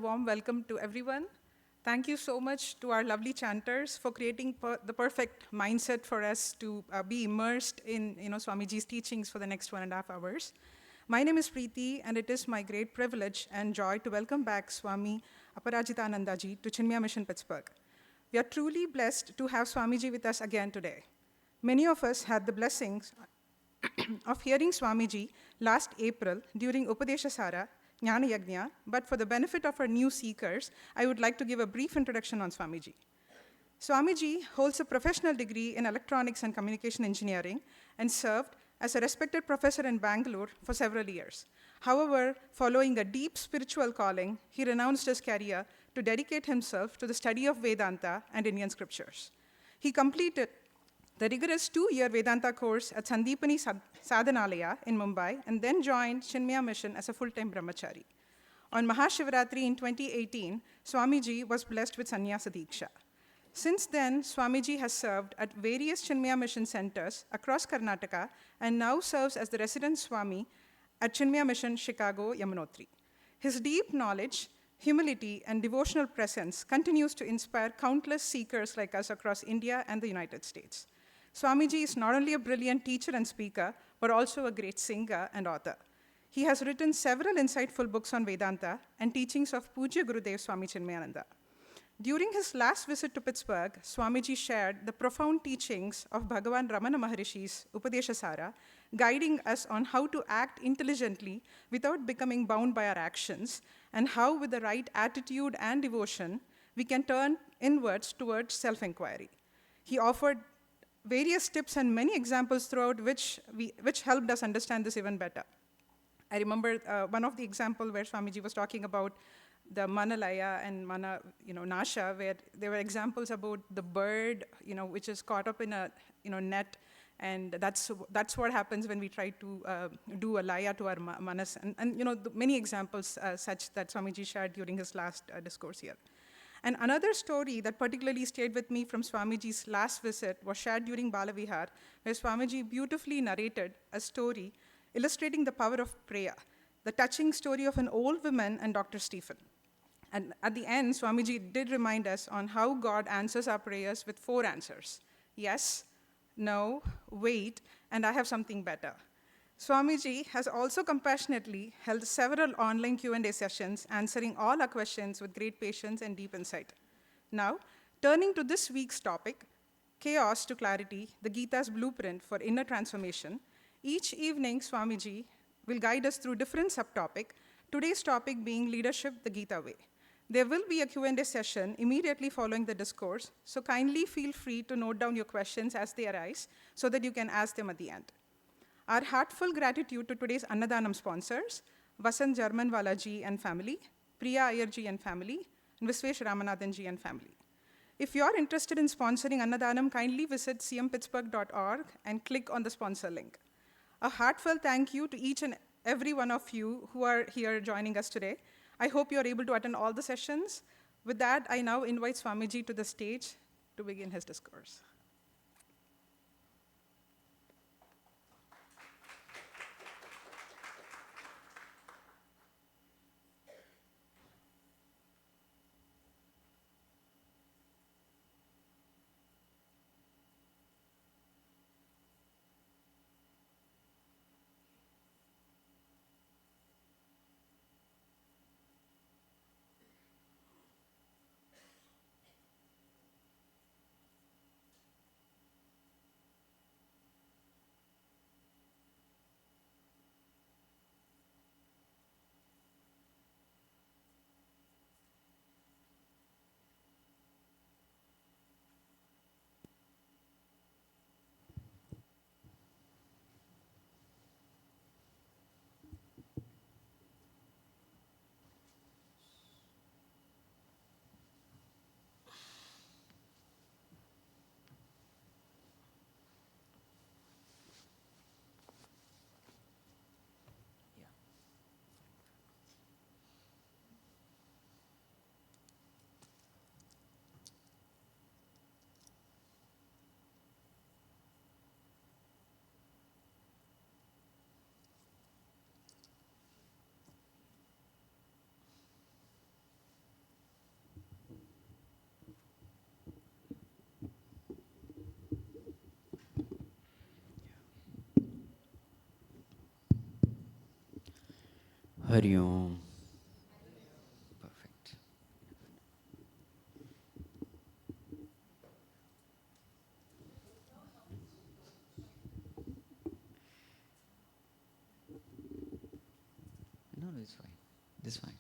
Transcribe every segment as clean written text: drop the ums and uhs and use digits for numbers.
warm welcome to everyone. Thank you so much to our lovely chanters for creating the perfect mindset for us to be immersed in Swamiji's teachings for the next 1.5 hours. My name is Preeti, and it is my great privilege and joy to welcome back Swami Aparajitananda ji to Chinmaya Mission, Pittsburgh. We are truly blessed to have Swamiji with us again today. Many of us had the blessings of hearing Swamiji last April during Upadeshasara, Jnana Yajna, but for the benefit of our new seekers, I would like to give a brief introduction on Swamiji. Swamiji holds a professional degree in electronics and communication engineering and served as a respected professor in Bangalore for several years. However, following a deep spiritual calling, he renounced his career to dedicate himself to the study of Vedanta and Indian scriptures. He completed the rigorous 2-year Vedanta course at Sandeepani Sadhanalaya in Mumbai, and then joined Chinmaya Mission as a full-time brahmachari. On Mahashivratri in 2018, Swamiji was blessed with Sannyasa Diksha. Since then, Swamiji has served at various Chinmaya Mission centers across Karnataka and now serves as the resident Swami at Chinmaya Mission, Chicago, Yamunotri. His deep knowledge, humility, and devotional presence continues to inspire countless seekers like us across India and the United States. Swamiji is not only a brilliant teacher and speaker, but also a great singer and author. He has written several insightful books on Vedanta and teachings of Pujya Gurudev Swami Chinmayananda. During his last visit to Pittsburgh, Swamiji shared the profound teachings of Bhagavan Ramana Maharishi's Upadeshasara, guiding us on how to act intelligently without becoming bound by our actions, and how with the right attitude and devotion, we can turn inwards towards self-inquiry. He offered various tips and many examples throughout which helped us understand this even better. I remember one of the examples where Swamiji was talking about the Manalaya and Mana, Nasha, where there were examples about the bird, which is caught up in a, net, and that's what happens when we try to do a laya to our manas, and many examples such that Swamiji shared during his last discourse here. And another story that particularly stayed with me from Swamiji's last visit was shared during Balavihar, where Swamiji beautifully narrated a story illustrating the power of prayer, the touching story of an old woman and Dr. Stephen. And at the end, Swamiji did remind us on how God answers our prayers with 4 answers: yes, no, wait, and I have something better. Swamiji has also compassionately held several online Q&A sessions, answering all our questions with great patience and deep insight. Now, turning to this week's topic, Chaos to Clarity, the Gita's blueprint for inner transformation, each evening Swamiji will guide us through different subtopics, today's topic being Leadership the Gita Way. There will be a Q&A session immediately following the discourse, so kindly feel free to note down your questions as they arise so that you can ask them at the end. Our heartfelt gratitude to today's Annadanam sponsors, Vasant Jarmanwala ji and family, Priya Iyer ji and family, and Visvesh Ramanathan ji and family. If you're interested in sponsoring Annadanam, kindly visit cmpittsburgh.org and click on the sponsor link. A heartfelt thank you to each and every one of you who are here joining us today. I hope you're able to attend all the sessions. With that, I now invite Swamiji to the stage to begin his discourse. Hari Om. Perfect. No, it's fine. It's fine.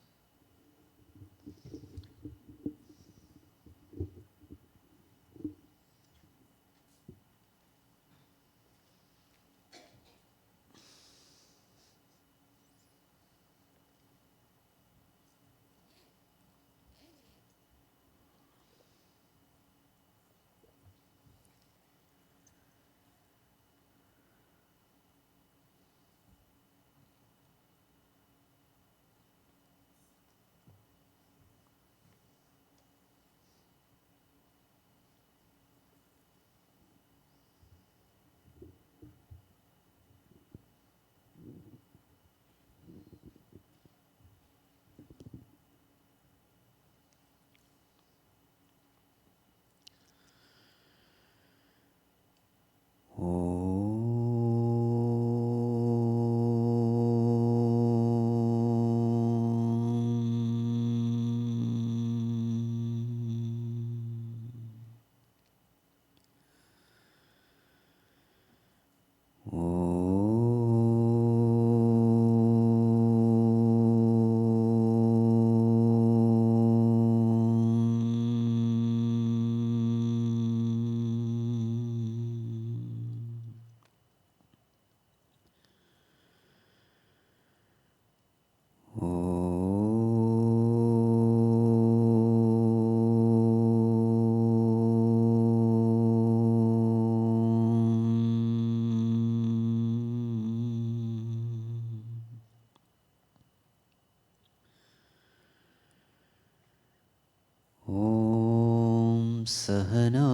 Sahana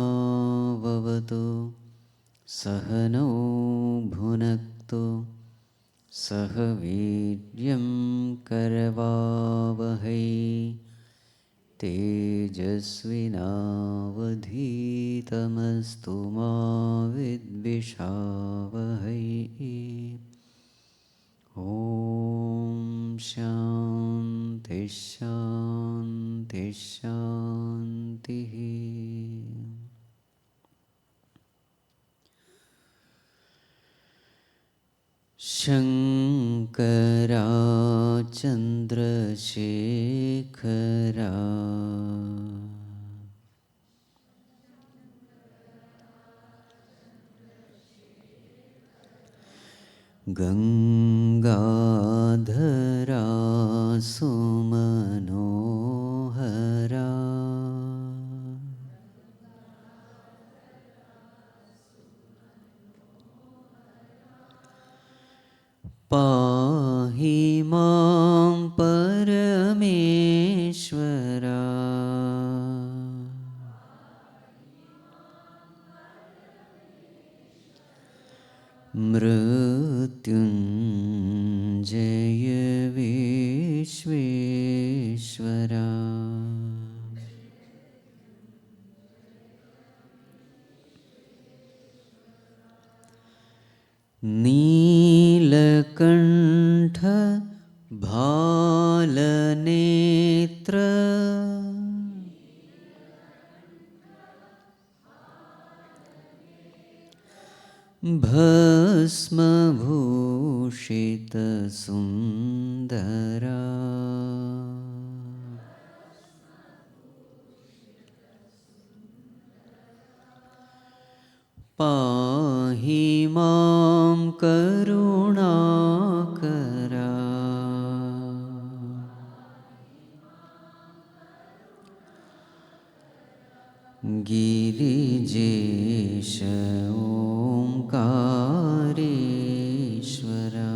vavatu Sahano bhunaktu Sahavidyam karavavahai Tejasvinavadhitamastu ma vidvishavahai. Om Shanti Shanti Shanti. Shankara Chandra Shekhara Gangadhara Sumanohara Pahi Mam Parameshwara Mrityunjaya Vishveshwara Neelakantha Bhalanetra Bhasmabhushita Sundara Pahi Mam Karunakara Girijesha Omkareshwara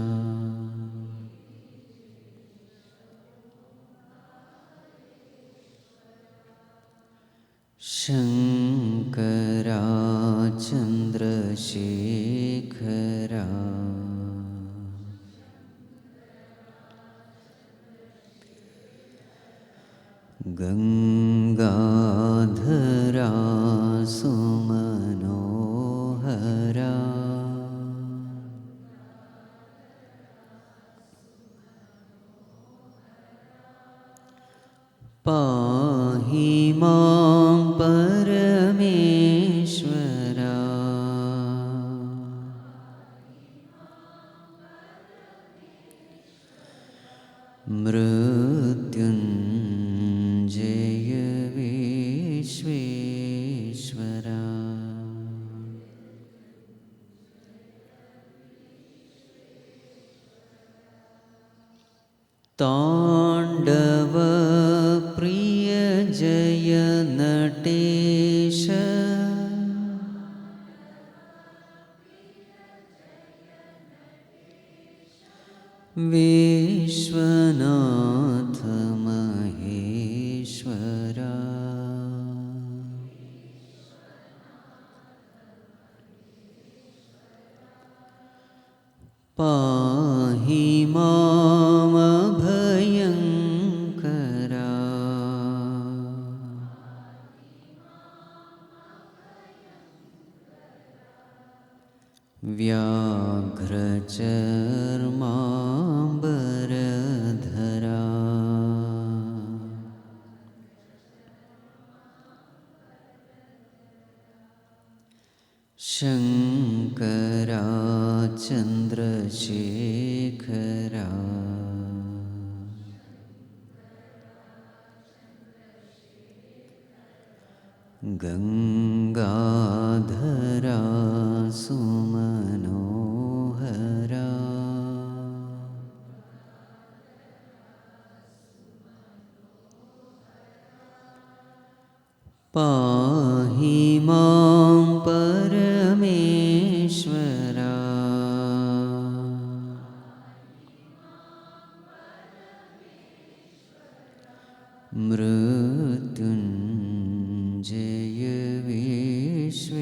Shankara Chandra Shekhara Gangadhara Sumanohara पाहि मां परमेश्वरा मृत्युञ्जय विश्वेश्वरा ताण्डव प्रिय जय नटेश विश्वनाथ महेश्वरा पाहि मामभयङ्करा व्याघ्रचर्माम्बरधरा शङ्करा चन्द्रशेखरा गङ्गाधरा सुमनोहरा पाहि मां परमेश्वरा मृत्युञ्जय विश्वेश्वरा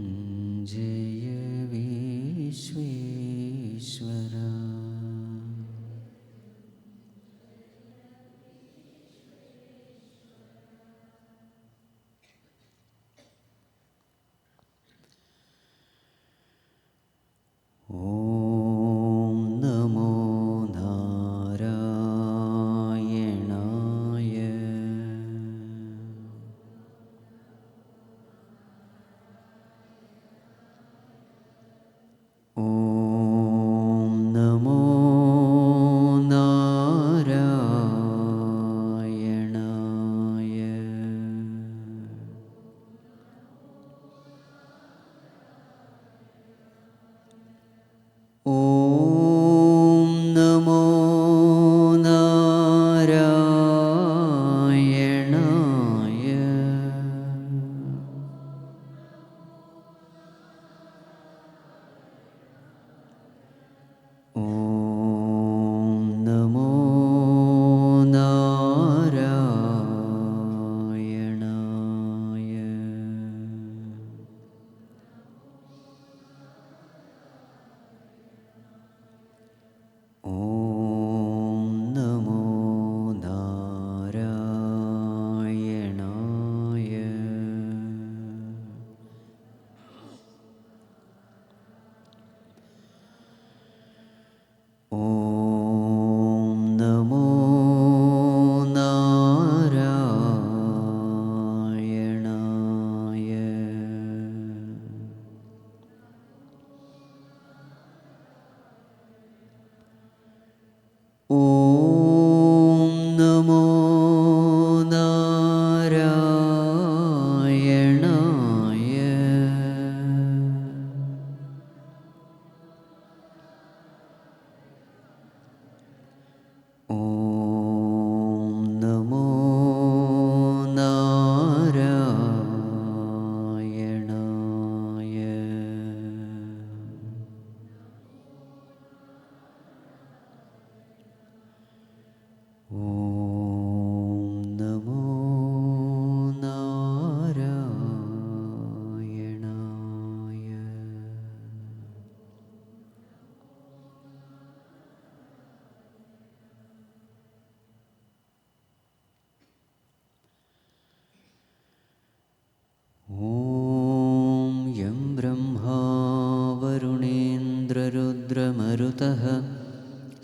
मृत्युञ्जय विश्वेश्वरा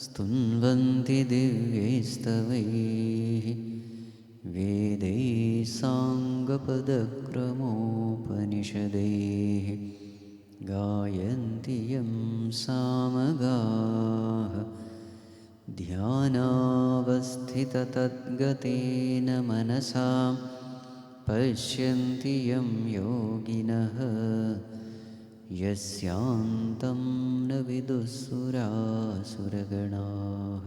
स्तुन्वन्ति दिव्यैस्तवैः वेदैः साङ्गपदक्रमोपनिषदैः गायन्ति यं सामगाः ध्यानावस्थिततद्गतेन मनसा पश्यन्ति यं योगिनः यस्यान्तं न विदुःसुरासुरगणाः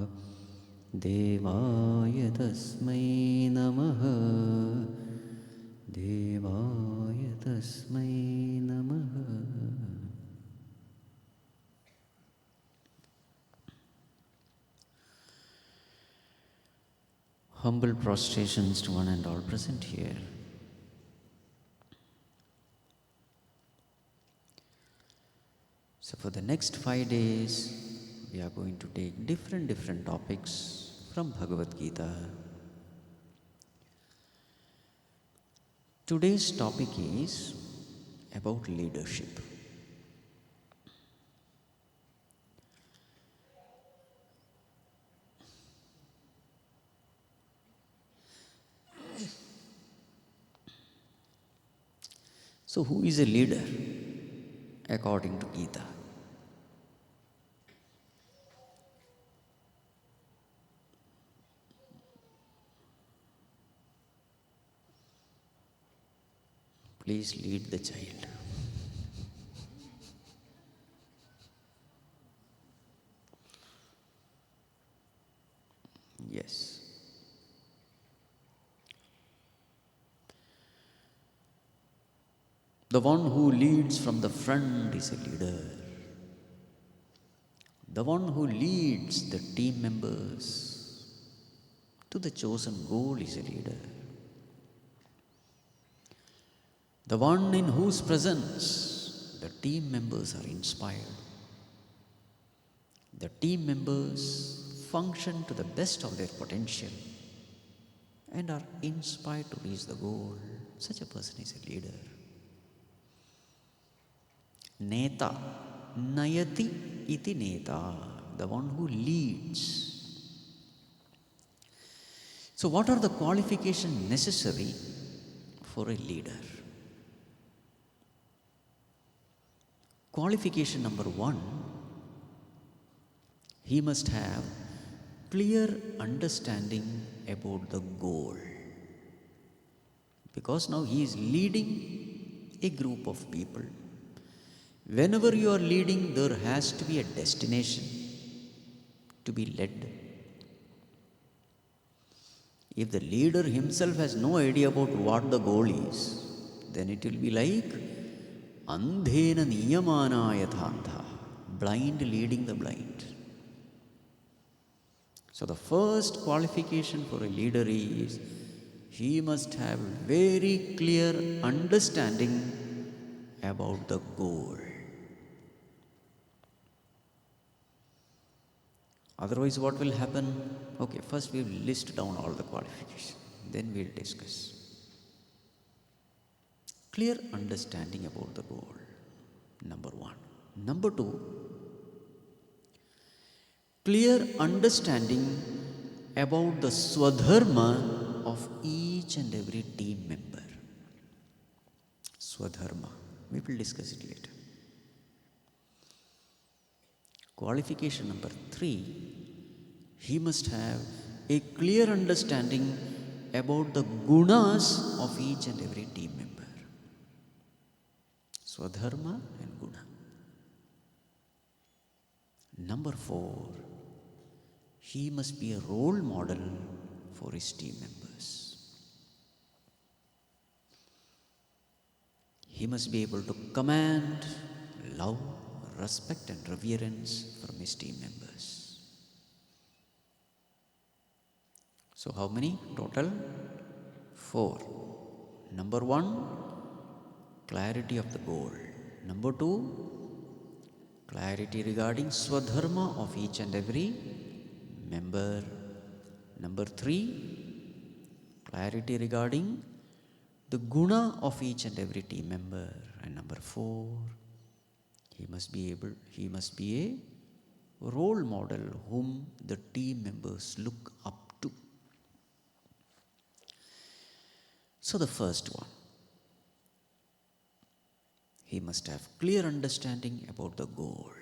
देवाय तस्मै नमः देवाय तस्मै नमः. Humble prostrations to one and all present here. So for the next 5 days, we are going to take different topics from Bhagavad Gita. Today's topic is about leadership. So who is a leader according to Gita? Please lead the child. Yes. The one who leads from the front is a leader. The one who leads the team members to the chosen goal is a leader. The one in whose presence the team members are inspired. The team members function to the best of their potential and are inspired to reach the goal. Such a person is a leader. Neta, Nayati iti Neta, the one who leads. So what are the qualifications necessary for a leader? Qualification number 1, he must have clear understanding about the goal. Because now he is leading a group of people. Whenever you are leading, there has to be a destination to be led. If the leader himself has no idea about what the goal is, then it will be like andhena niyamana yathantha, blind leading the blind. So the first qualification for a leader is he must have very clear understanding about the goal. Otherwise, what will happen? Okay, first we will list down all the qualifications, then we will discuss. Clear understanding about the goal, number 1. Number 2, clear understanding about the swadharma of each and every team member. Swadharma, we will discuss it later. Qualification number 3, he must have a clear understanding about the gunas of each and every team member. Swadharma and guna. Number 4, he must be a role model for his team members. He must be able to command love, respect and reverence from his team members. So how many total? 4. Number 1, clarity of the goal. Number 2, clarity regarding swadharma of each and every member. Number 3, clarity regarding the guna of each and every team member. And number 4, he must be a role model whom the team members look up to. So the first one, he must have clear understanding about the goal.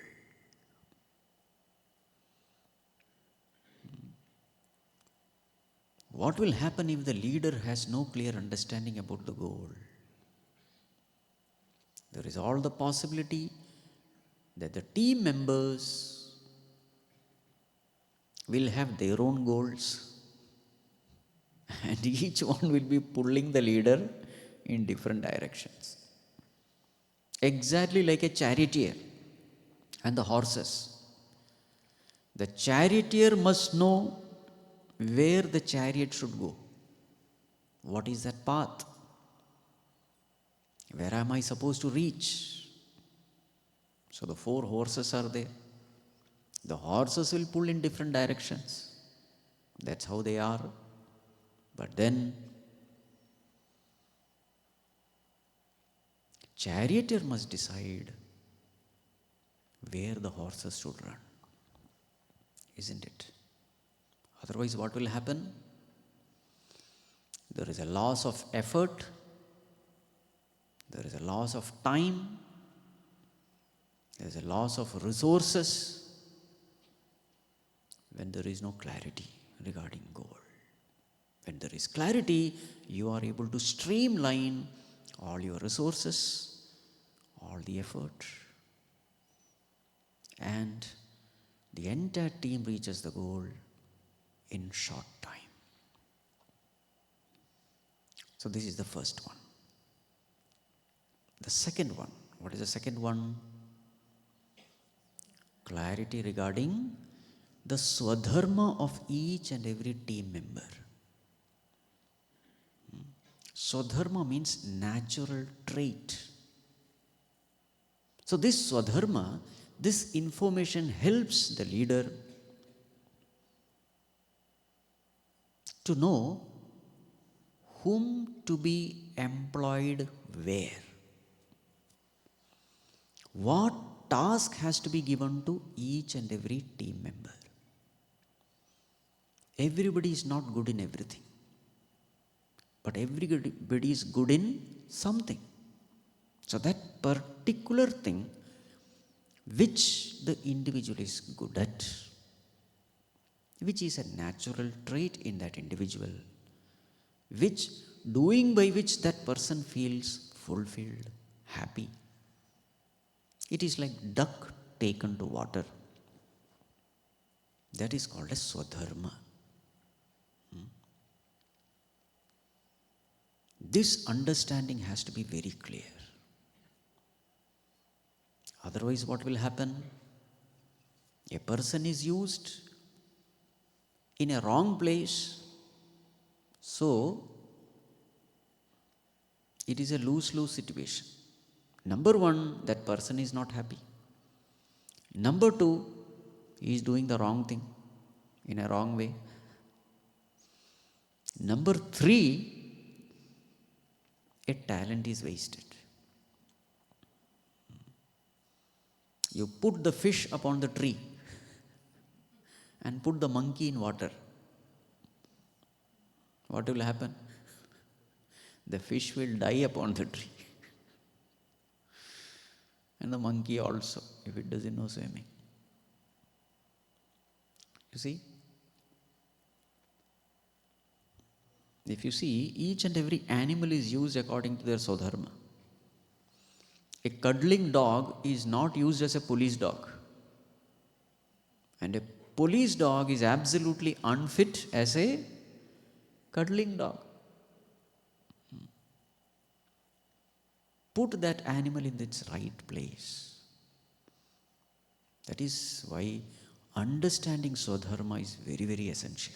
What will happen if the leader has no clear understanding about the goal? There is all the possibility that the team members will have their own goals and each one will be pulling the leader in different directions. Exactly like a charioteer and the horses. The charioteer must know where the chariot should go. What is that path? Where am I supposed to reach? So the 4 horses are there. The horses will pull in different directions. That's how they are. But then, charioteer must decide where the horses should run. Isn't it? Otherwise, what will happen? There is a loss of effort. There is a loss of time. There is a loss of resources when there is no clarity regarding goal. When there is clarity, you are able to streamline all your resources, all the effort, and the entire team reaches the goal in short time. So this is the first one. The second one, what is the second one? Clarity regarding the swadharma of each and every team member. Swadharma means natural trait. So this swadharma, this information helps the leader to know whom to be employed where. What task has to be given to each and every team member. Everybody is not good in everything, but everybody is good in something. So that particular thing which the individual is good at, which is a natural trait in that individual, which doing by which that person feels fulfilled, happy. It is like duck taken to water. That is called as swadharma. This understanding has to be very clear. Otherwise, what will happen? A person is used in a wrong place, so it is a lose-lose situation. Number one, that person is not happy. Number two, he is doing the wrong thing in a wrong way. Number three, a talent is wasted. You put the fish upon the tree and put the monkey in water. What will happen? The fish will die upon the tree. And the monkey also, if it doesn't know swimming. You see? If you see, each and every animal is used according to their swadharma. A cuddling dog is not used as a police dog. And a police dog is absolutely unfit as a cuddling dog. Put that animal in its right place. That is why understanding swadharma is very, very essential.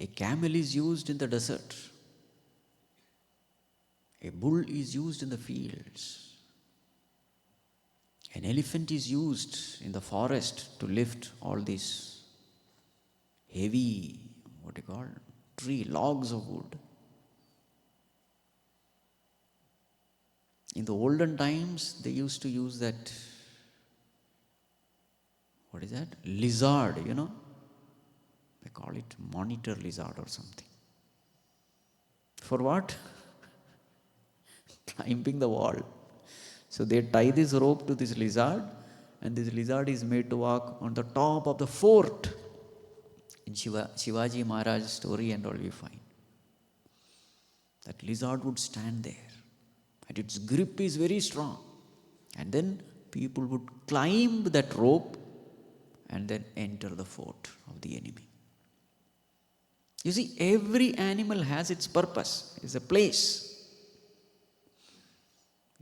A camel is used in the desert. A bull is used in the fields. An elephant is used in the forest to lift all these heavy, logs of wood. In the olden times, they used to use that, what is that? Lizard, They call it monitor lizard or something. For what? Climbing the wall. So they tie this rope to this lizard, and this lizard is made to walk on the top of the fort. In Shivaji Maharaj's story and all we find. That lizard would stand there, and its grip is very strong. And then people would climb that rope and then enter the fort of the enemy. You see, every animal has its purpose, is a place.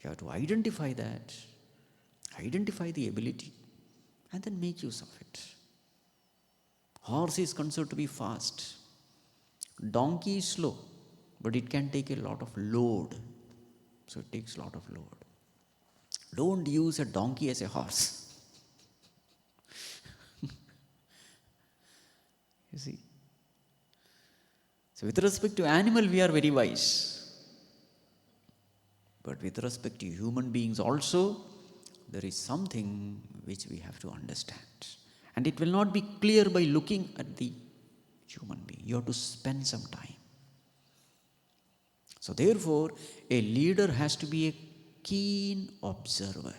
You have to identify that, identify the ability, and then make use of it. Horse is considered to be fast. Donkey is slow, but it can take a lot of load. So it takes a lot of load. Don't use a donkey as a horse. You see. So with respect to animal, we are very wise. But with respect to human beings also, there is something which we have to understand. And it will not be clear by looking at the human being. You have to spend some time. So therefore, a leader has to be a keen observer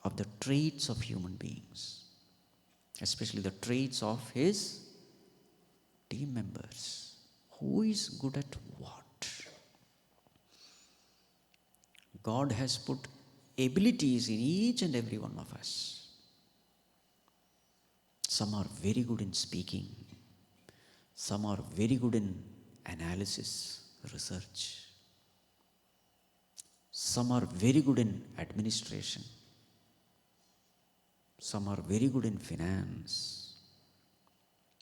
of the traits of human beings, especially the traits of his team members. Who is good at what? God has put abilities in each and every one of us. Some are very good in speaking. Some are very good in analysis, research. Some are very good in administration. Some are very good in finance.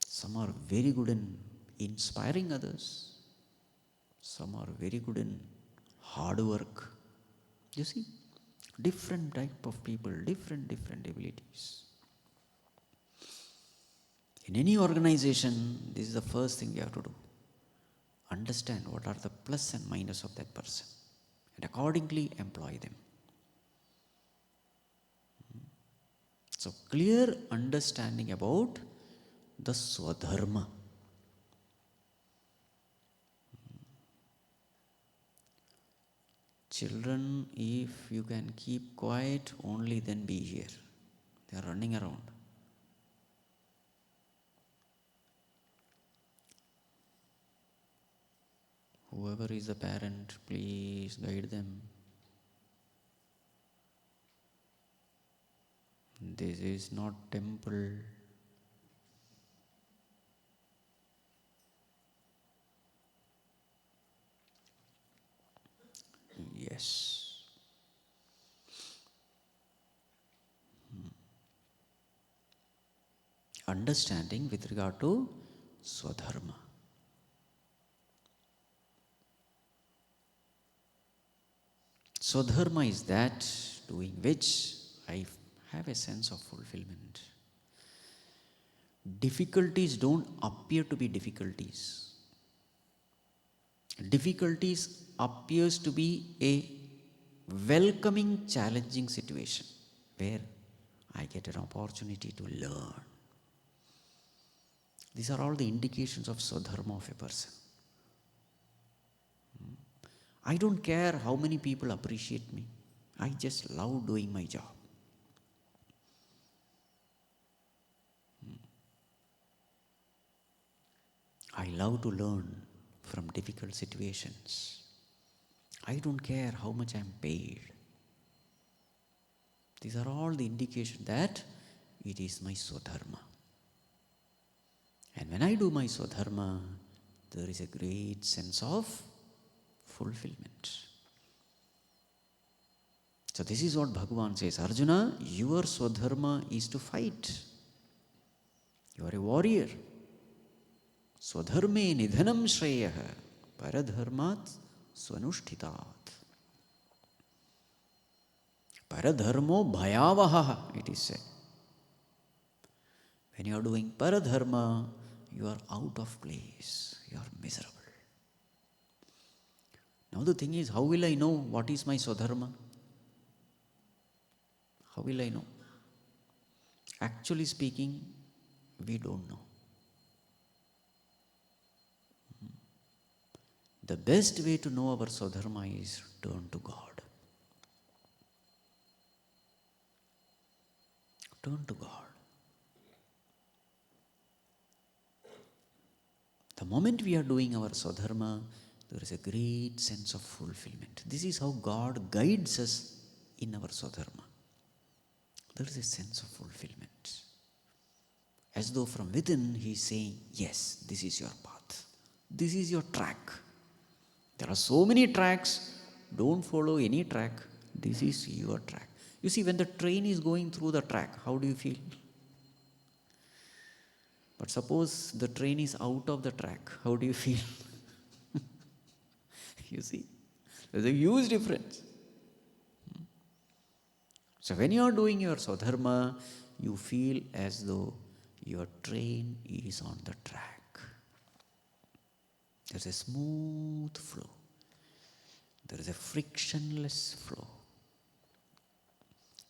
Some are very good in inspiring others. Some are very good in hard work. You see, different type of people, different abilities. In any organization, this is the first thing you have to do. Understand what are the plus and minus of that person, and accordingly employ them. So clear understanding about the Swadharma. Children, if you can keep quiet, only then be here. They are running around. Whoever is the parent, please guide them. This is not temple. Yes. Understanding with regard to Swadharma. Swadharma is that doing which I have a sense of fulfillment. Difficulties don't appear to be difficulties. Difficulties appears to be a welcoming, challenging situation where I get an opportunity to learn. These are all the indications of Swadharma of a person. I don't care how many people appreciate me. I just love doing my job. I love to learn from difficult situations. I don't care how much I am paid. These are all the indications that it is my Swadharma. And when I do my Swadharma, there is a great sense of fulfillment. So this is what Bhagavan says, Arjuna, your Swadharma is to fight. You are a warrior. Swadharme nidhanam shreyah paradharmat swanushthitat. Paradharmo bhayavaha, it is said. When you are doing paradharma, you are out of place. You are miserable. Now the thing is, how will I know what is my Swadharma? How will I know? Actually speaking, we don't know. The best way to know our Swadharma is turn to God. Turn to God. The moment we are doing our Swadharma, there is a great sense of fulfillment. This is how God guides us in our Swadharma. There is a sense of fulfillment. As though from within He is saying, yes, this is your path. This is your track. There are so many tracks. Don't follow any track. This is your track. You see, when the train is going through the track, how do you feel? But suppose the train is out of the track, how do you feel? You see, there's a huge difference. So when you are doing your Swadharma, you feel as though your train is on the track. There's a smooth flow. There is a frictionless flow.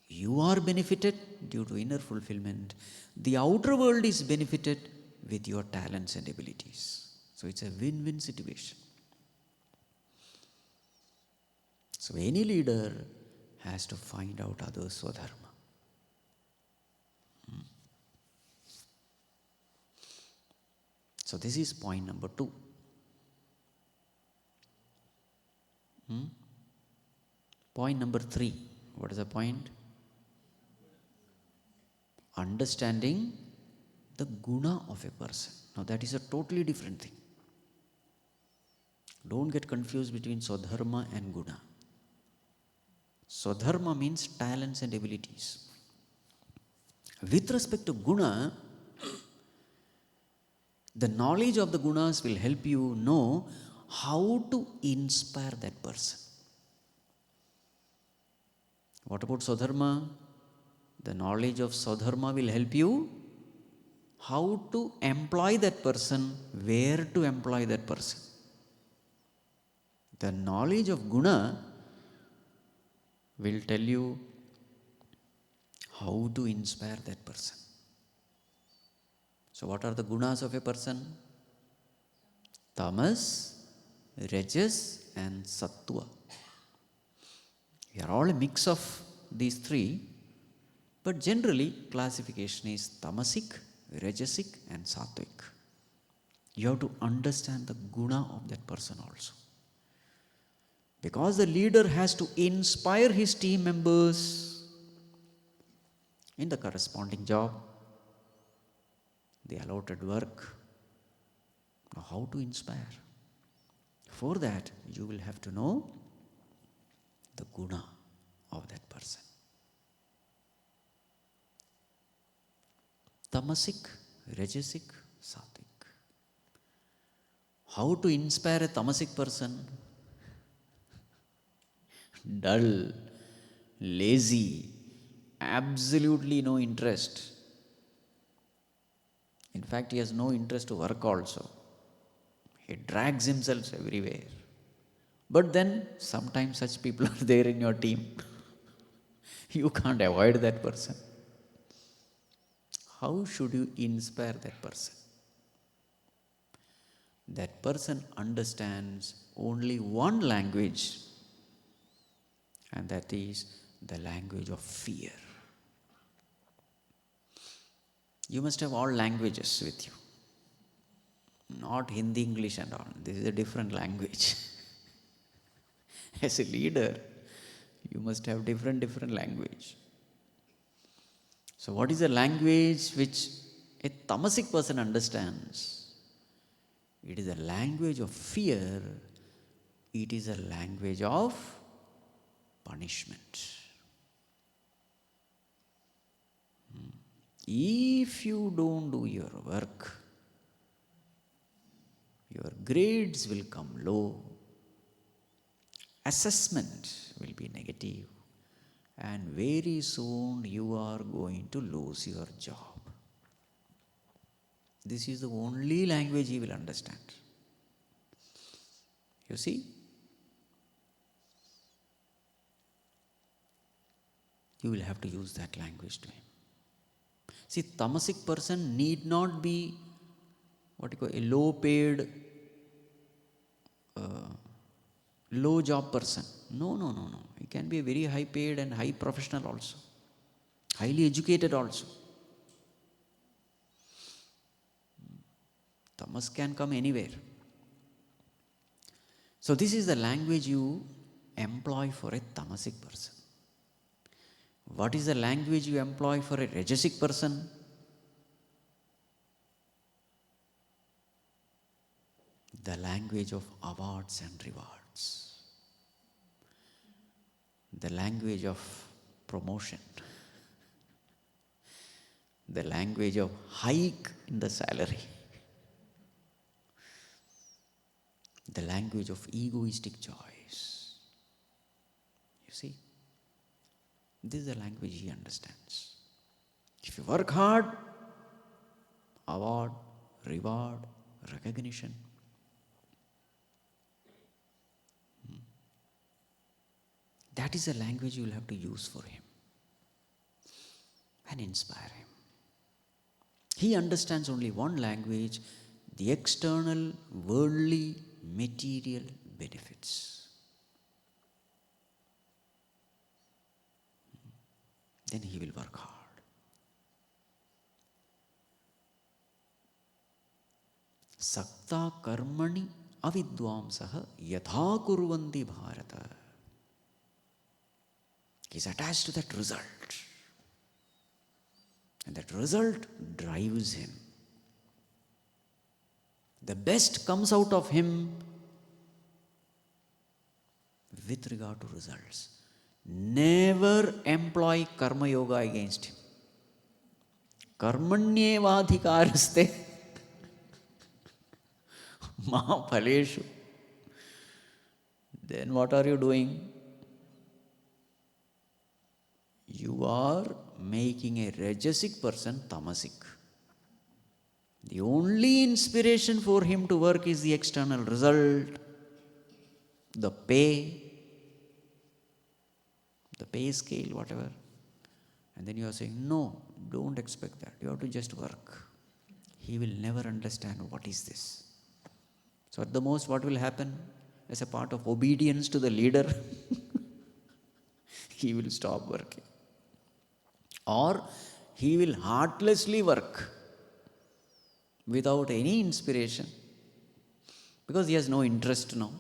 You are benefited due to inner fulfillment. The outer world is benefited with your talents and abilities. So it's a win-win situation. So any leader has to find out others' Swadharma. So this is point number 2. Point number 3. What is the point? Understanding the guna of a person. Now that is a totally different thing. Don't get confused between Swadharma and guna. Swadharma means talents and abilities. With respect to guna, the knowledge of the gunas will help you know how to inspire that person. What about Swadharma? The knowledge of Swadharma will help you how to employ that person, where to employ that person. The knowledge of guna will tell you how to inspire that person. So what are the gunas of a person? Tamas, Rajas and Sattva. We are all a mix of these 3, but generally classification is Tamasic, Rajasic and Sattvic. You have to understand the guna of that person also. Because the leader has to inspire his team members in the corresponding job, the allotted work. Now, how to inspire? For that, you will have to know the guna of that person. Tamasic, Rajasic, Sattvic. How to inspire a tamasic person? Dull, lazy, absolutely no interest. In fact, he has no interest to work also. He drags himself everywhere. But then, sometimes such people are there in your team. You can't avoid that person. How should you inspire that person? That person understands only one language, and that is the language of fear. You must have all languages with you. Not Hindi, English and all. This is a different language. As a leader, you must have different language. So what is the language which a tamasic person understands? It is a language of fear. It is a language of punishment. If you don't do your work, your grades will come low, assessment will be negative, and very soon you are going to lose your job. This is the only language he will understand. You see? you will have to use that language to him. See, tamasic person need not be what you call a low paid, low job person. No, no, no, no. He can be a very high paid and high professional also. Highly educated also. Tamas can come anywhere. So this is the language you employ for a tamasic person. What is the language you employ for a rajasic person? The language of awards and rewards. The language of promotion. The language of hike in the salary. The language of egoistic choice. You see? This is the language he understands. If you work hard, award, reward, recognition. That is the language you will have to use for him and inspire him. He understands only one language, the external, worldly, material benefits. Then he will work hard. Sakta karmani avidvamsaha yatha kurvanti bharata. He is attached to that result. And that result drives him. The best comes out of him with regard to results. Never employ karma yoga against him. Karmanyevadhikaraste ma phaleshu. Then what are you doing? You are making a rajasic person tamasic. The only inspiration for him to work is the external result, the pay scale, whatever. And then you are saying, no, don't expect that. You have to just work. He will never understand what is this. So at the most, what will happen as a part of obedience to the leader? He will stop working. Or he will heartlessly work without any inspiration because he has no interest now.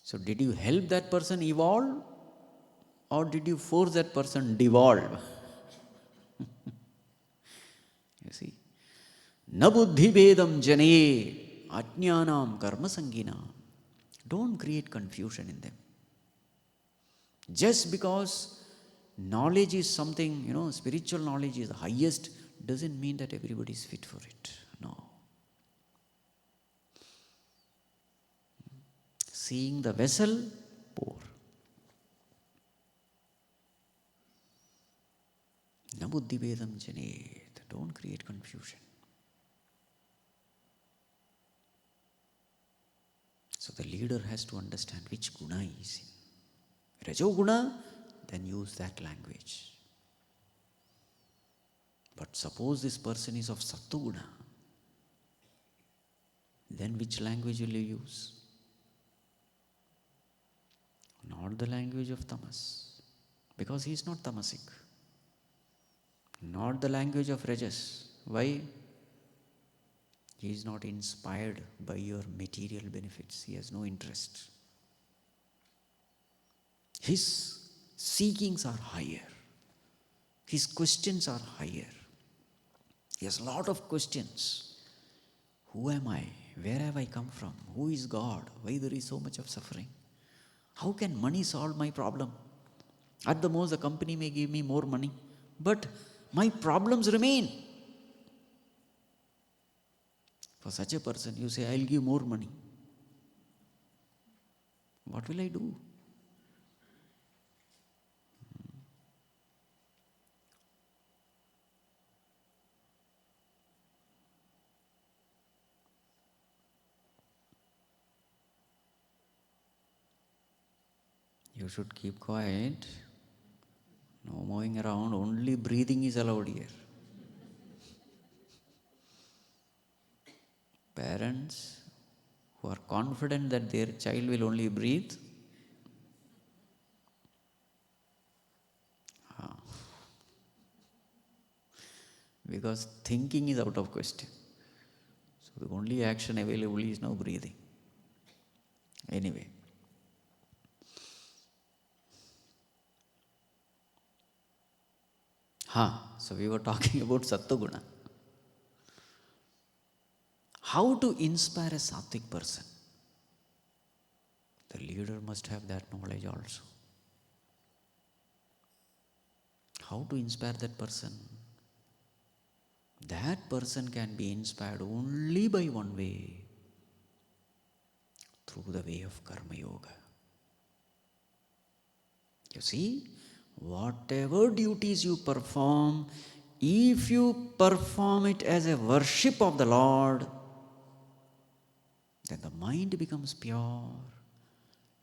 So did you help that person evolve or did you force that person devolve? You see? Na buddhi vedam jane ajnanam karma sangina. Don't create confusion in them. Just because knowledge is something, spiritual knowledge is the highest, doesn't mean that everybody is fit for it. No. Seeing the vessel, pour. Na buddhi vedam janet. Don't create confusion. So the leader has to understand which guna he is in. Rajoguna, then use that language. But suppose this person is of Sattuguna, then which language will you use? Not the language of Tamas, because he is not Tamasic. Not the language of Rajas. Why? He is not inspired by your material benefits. He has no interest. His seekings are higher. His questions are higher. He has a lot of questions. Who am I? Where have I come from? Who is God? Why there is so much of suffering? How can money solve my problem? At the most, the company may give me more money, but my problems remain. For such a person, you say, I'll give more money. What will I do? You you should keep quiet. No moving around, only breathing is allowed here. Parents who are confident that their child will only breathe, because thinking is out of question. So the only action available is now breathing. Anyway. So we were talking about Sattva-guna. How to inspire a sattvic person? The leader must have that knowledge also. How to inspire that person? That person can be inspired only by one way, through the way of karma yoga. You see, whatever duties you perform, if you perform it as a worship of the Lord, then the mind becomes pure.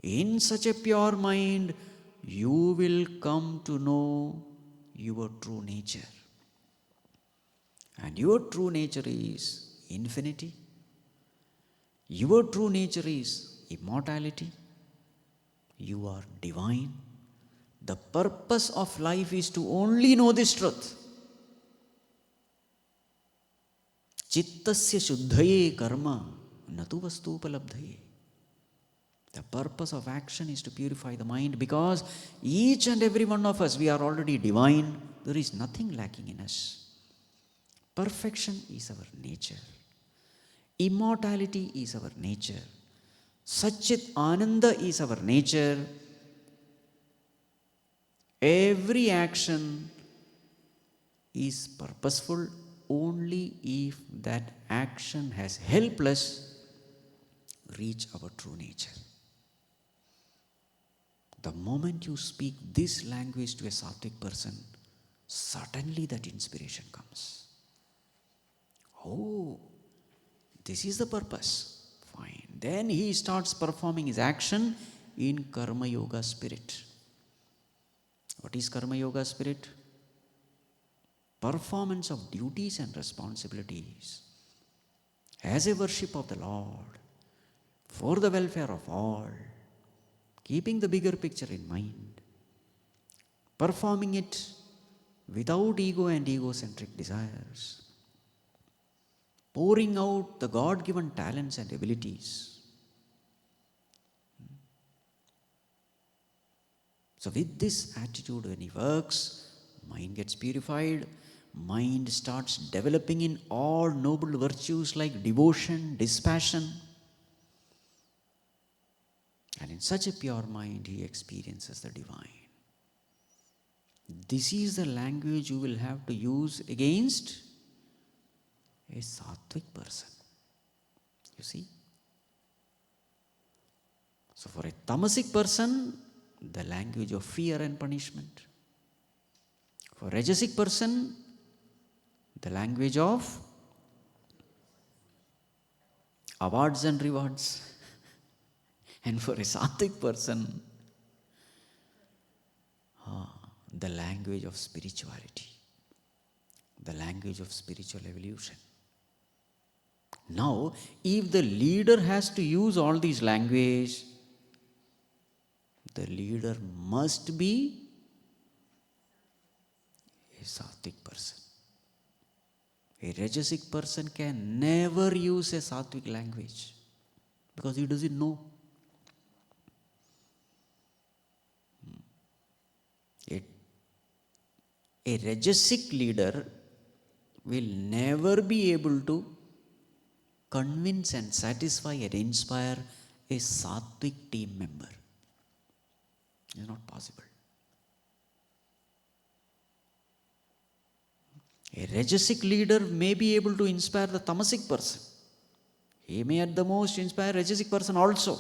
In such a pure mind, you will come to know your true nature. And your true nature is infinity. Your true nature is immortality. You are divine. The purpose of life is to only know this truth. Chittasya shuddhaye karma natu vastupalabdhaye. The purpose of action is to purify the mind, because each and every one of us, we are already divine. There is nothing lacking in us. Perfection is our nature. Immortality is our nature. Satchit Ananda is our nature. Every action is purposeful only if that action has helped us reach our true nature. The moment you speak this language to a sattvic person, suddenly that inspiration comes. Oh, this is the purpose. Fine. Then he starts performing his action in karma yoga spirit. What is karma yoga spirit? Performance of duties and responsibilities as a worship of the Lord, for the welfare of all, keeping the bigger picture in mind, performing it without ego and egocentric desires, pouring out the God-given talents and abilities. So with this attitude, when he works, mind gets purified, mind starts developing in all noble virtues like devotion, dispassion. And in such a pure mind, he experiences the divine. This is the language you will have to use against a sattvic person. You see? So for a tamasic person, the language of fear and punishment. For a rajasic person, the language of awards and rewards. And for a sattvic person, the language of spirituality, the language of spiritual evolution. Now, if the leader has to use all these language, the leader must be a sattvic person. A rajasic person can never use a sattvic language because he doesn't know. A rajasic leader will never be able to convince and satisfy and inspire a sattvic team member. It's not possible. A rajasic leader may be able to inspire the tamasic person. He may at the most inspire a rajasic person also.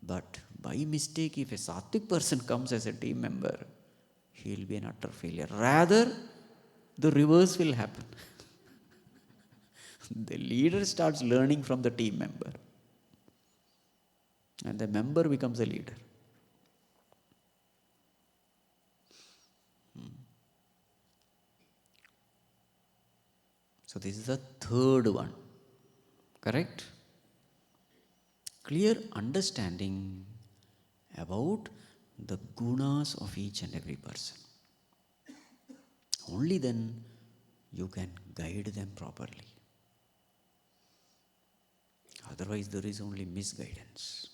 But by mistake, if a sattvic person comes as a team member, he will be an utter failure. Rather, the reverse will happen. The leader starts learning from the team member. And the member becomes a leader. So this is the third one. Correct? Clear understanding about the gunas of each and every person. Only then you can guide them properly. Otherwise, there is only misguidance.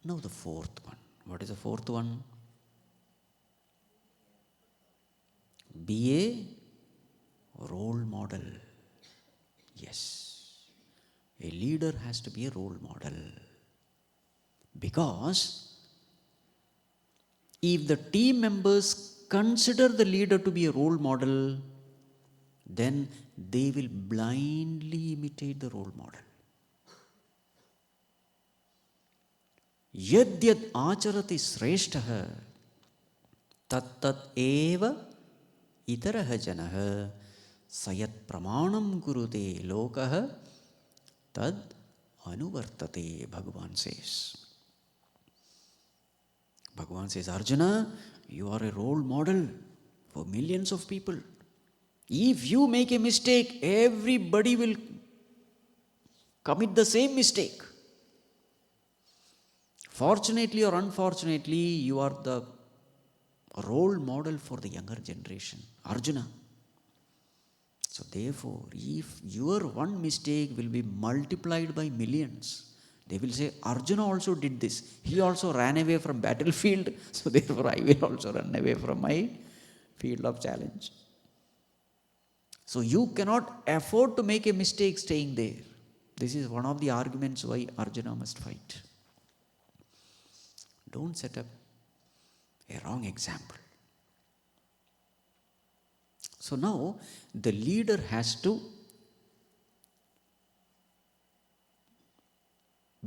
Now, the fourth one. What is the fourth one? Be a role model. Yes. A leader has to be a role model. Because if the team members consider the leader to be a role model, then they will blindly imitate the role model. Yadyad acharati sreshtaha tat eva itaraha janaha sayat pramanam gurute lokaha tad anuvartate, Bhagavan says. Bhagavan says, Arjuna, you are a role model for millions of people. If you make a mistake, everybody will commit the same mistake. Fortunately or unfortunately, you are the role model for the younger generation, Arjuna. So therefore, if your one mistake will be multiplied by millions, they will say, Arjuna also did this. He also ran away from battlefield. So therefore, I will also run away from my field of challenge. So you cannot afford to make a mistake staying there. This is one of the arguments why Arjuna must fight. Don't set up a wrong example. So now the leader has to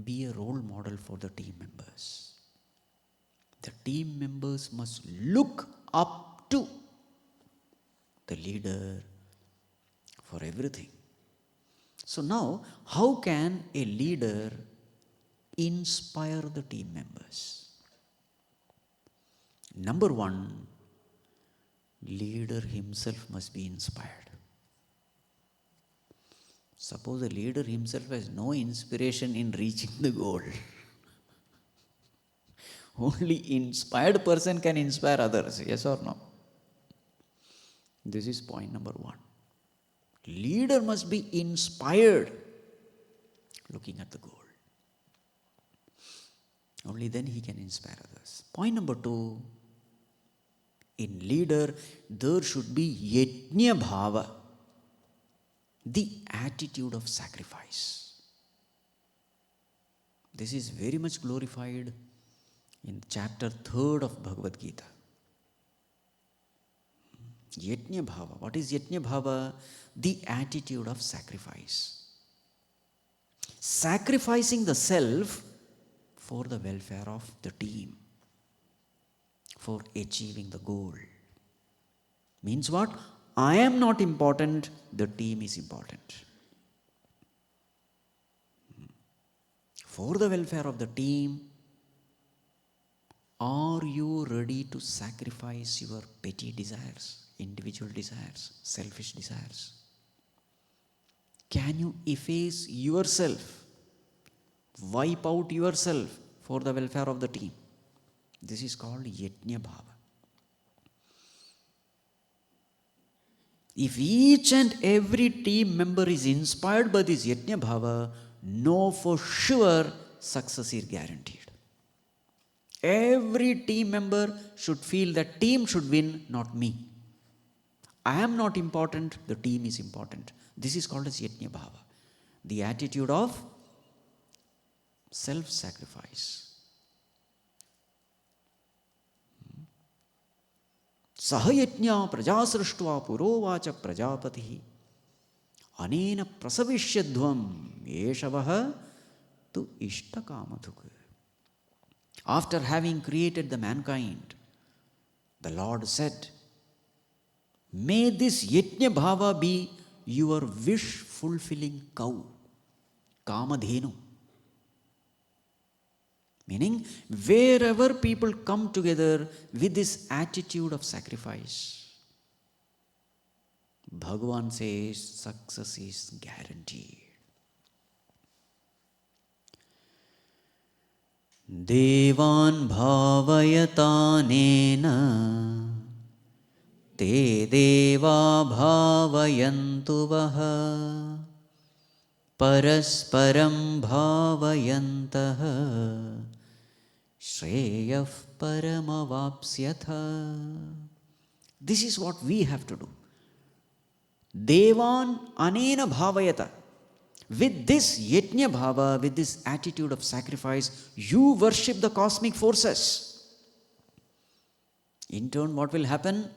be a role model for the team members. The team members must look up to the leader for everything. So now, how can a leader inspire the team members? Number one, leader himself must be inspired. Suppose the leader himself has no inspiration in reaching the goal. Only inspired person can inspire others, yes or no? This is point number one. Leader must be inspired looking at the goal. Only then he can inspire others. Point number two, in leader there should be Yajna bhava, the attitude of sacrifice. This is very much glorified in chapter 3 of Bhagavad Gita. Yajna bhava. What is Yajna bhava? The attitude of sacrifice. Sacrificing the self for the welfare of the team, for achieving the goal. Means what? I am not important, the team is important. For the welfare of the team, are you ready to sacrifice your petty desires, individual desires, selfish desires? Can you efface yourself, wipe out yourself for the welfare of the team? This is called Yajna bhava. If each and every team member is inspired by this Yajna bhava, know for sure success is guaranteed. Every team member should feel that team should win, not me. I am not important, the team is important. This is called as Yajna bhava, the attitude of self-sacrifice. Sahayajna prajasrashtva purovacha prajapatihi anena prasavishyadvam yeshavaha tu ishtakamadhuk. After having created the mankind, the Lord said, may this Yajna bhava be your wish-fulfilling cow, Kamadhenu. Meaning, wherever people come together with this attitude of sacrifice, Bhagavan says success is guaranteed. Devan bhavayatanena te deva bhavayantu vaha parasparam bhavayantaha shreyah paramavapsyatha. This is what we have to do. Devan anena bhavayata. With this yajna bhava, with this attitude of sacrifice, you worship the cosmic forces. In turn, what will happen?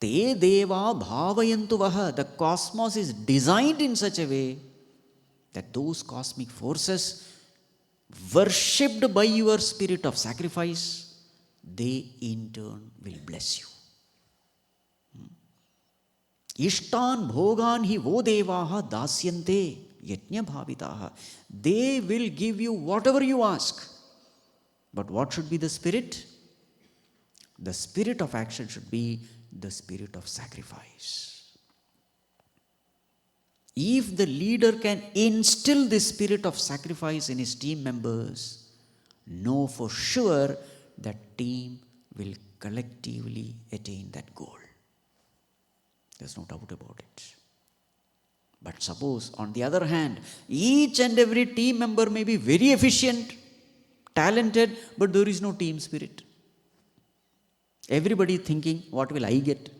Te deva bhavayantu vaha. The cosmos is designed in such a way that those cosmic forces, worshipped by your spirit of sacrifice, they in turn will bless you. Ishtan bhogan hi vo devaha dasyante yajna bhavitaha. They will give you whatever you ask. But what should be the spirit? The spirit of action should be the spirit of sacrifice. If the leader can instill this spirit of sacrifice in his team members, know for sure that team will collectively attain that goal. There's no doubt about it. But suppose, on the other hand, each and every team member may be very efficient, talented, but there is no team spirit. Everybody thinking, what will I get?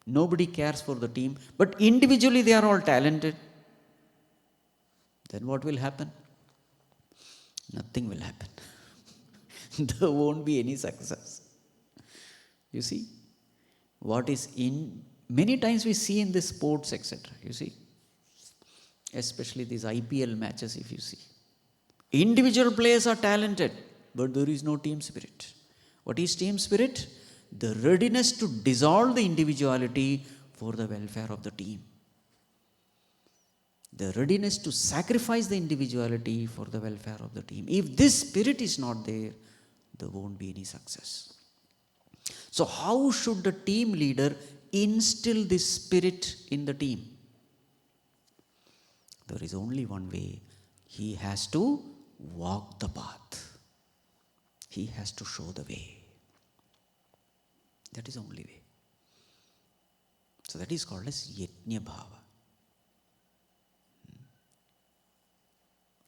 Nobody cares for the team, but individually they are all talented. Then what will happen? Nothing will happen. There won't be any success. You see, what is in many times we see in the sports, etc. You see, especially these IPL matches, if you see, individual players are talented, but there is no team spirit. What is team spirit? The readiness to dissolve the individuality for the welfare of the team. The readiness to sacrifice the individuality for the welfare of the team. If this spirit is not there, there won't be any success. So how should the team leader instill this spirit in the team? There is only one way. He has to walk the path. He has to show the way. That is the only way. So that is called as Yajna Bhava.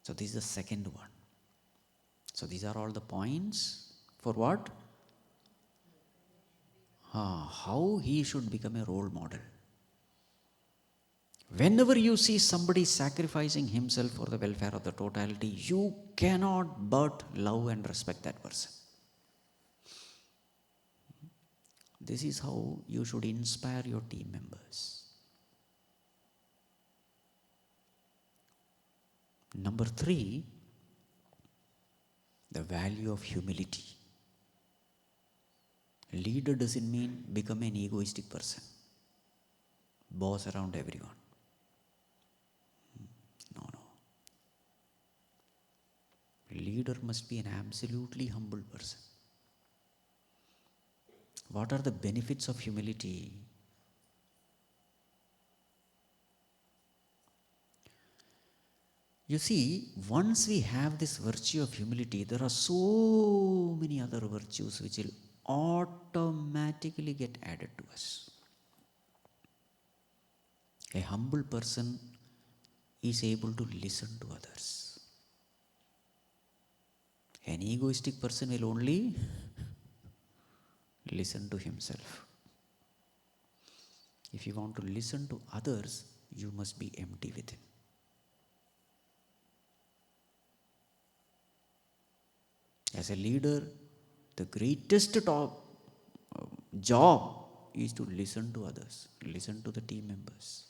So this is the second one. So these are all the points for what? How he should become a role model. Whenever you see somebody sacrificing himself for the welfare of the totality, you cannot but love and respect that person. This is how you should inspire your team members. Number 3, the value of humility. Leader doesn't mean become an egoistic person, boss around everyone. No. A leader must be an absolutely humble person. What are the benefits of humility? You see, once we have this virtue of humility, there are so many other virtues which will automatically get added to us. A humble person is able to listen to others. An egoistic person will only listen to himself. If you want to listen to others, you must be empty within. As a leader, the greatest job is to listen to others, listen to the team members.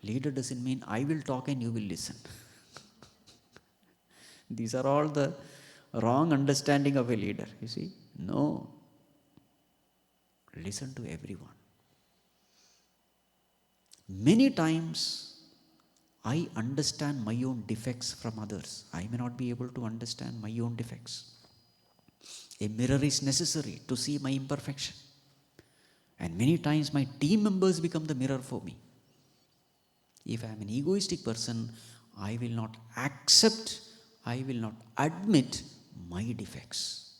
Leader doesn't mean I will talk and you will listen. These are all the wrong understanding of a leader, you see. No. Listen to everyone. Many times, I understand my own defects from others. I may not be able to understand my own defects. A mirror is necessary to see my imperfection. And many times my team members become the mirror for me. If I am an egoistic person, I will not accept, I will not admit my defects.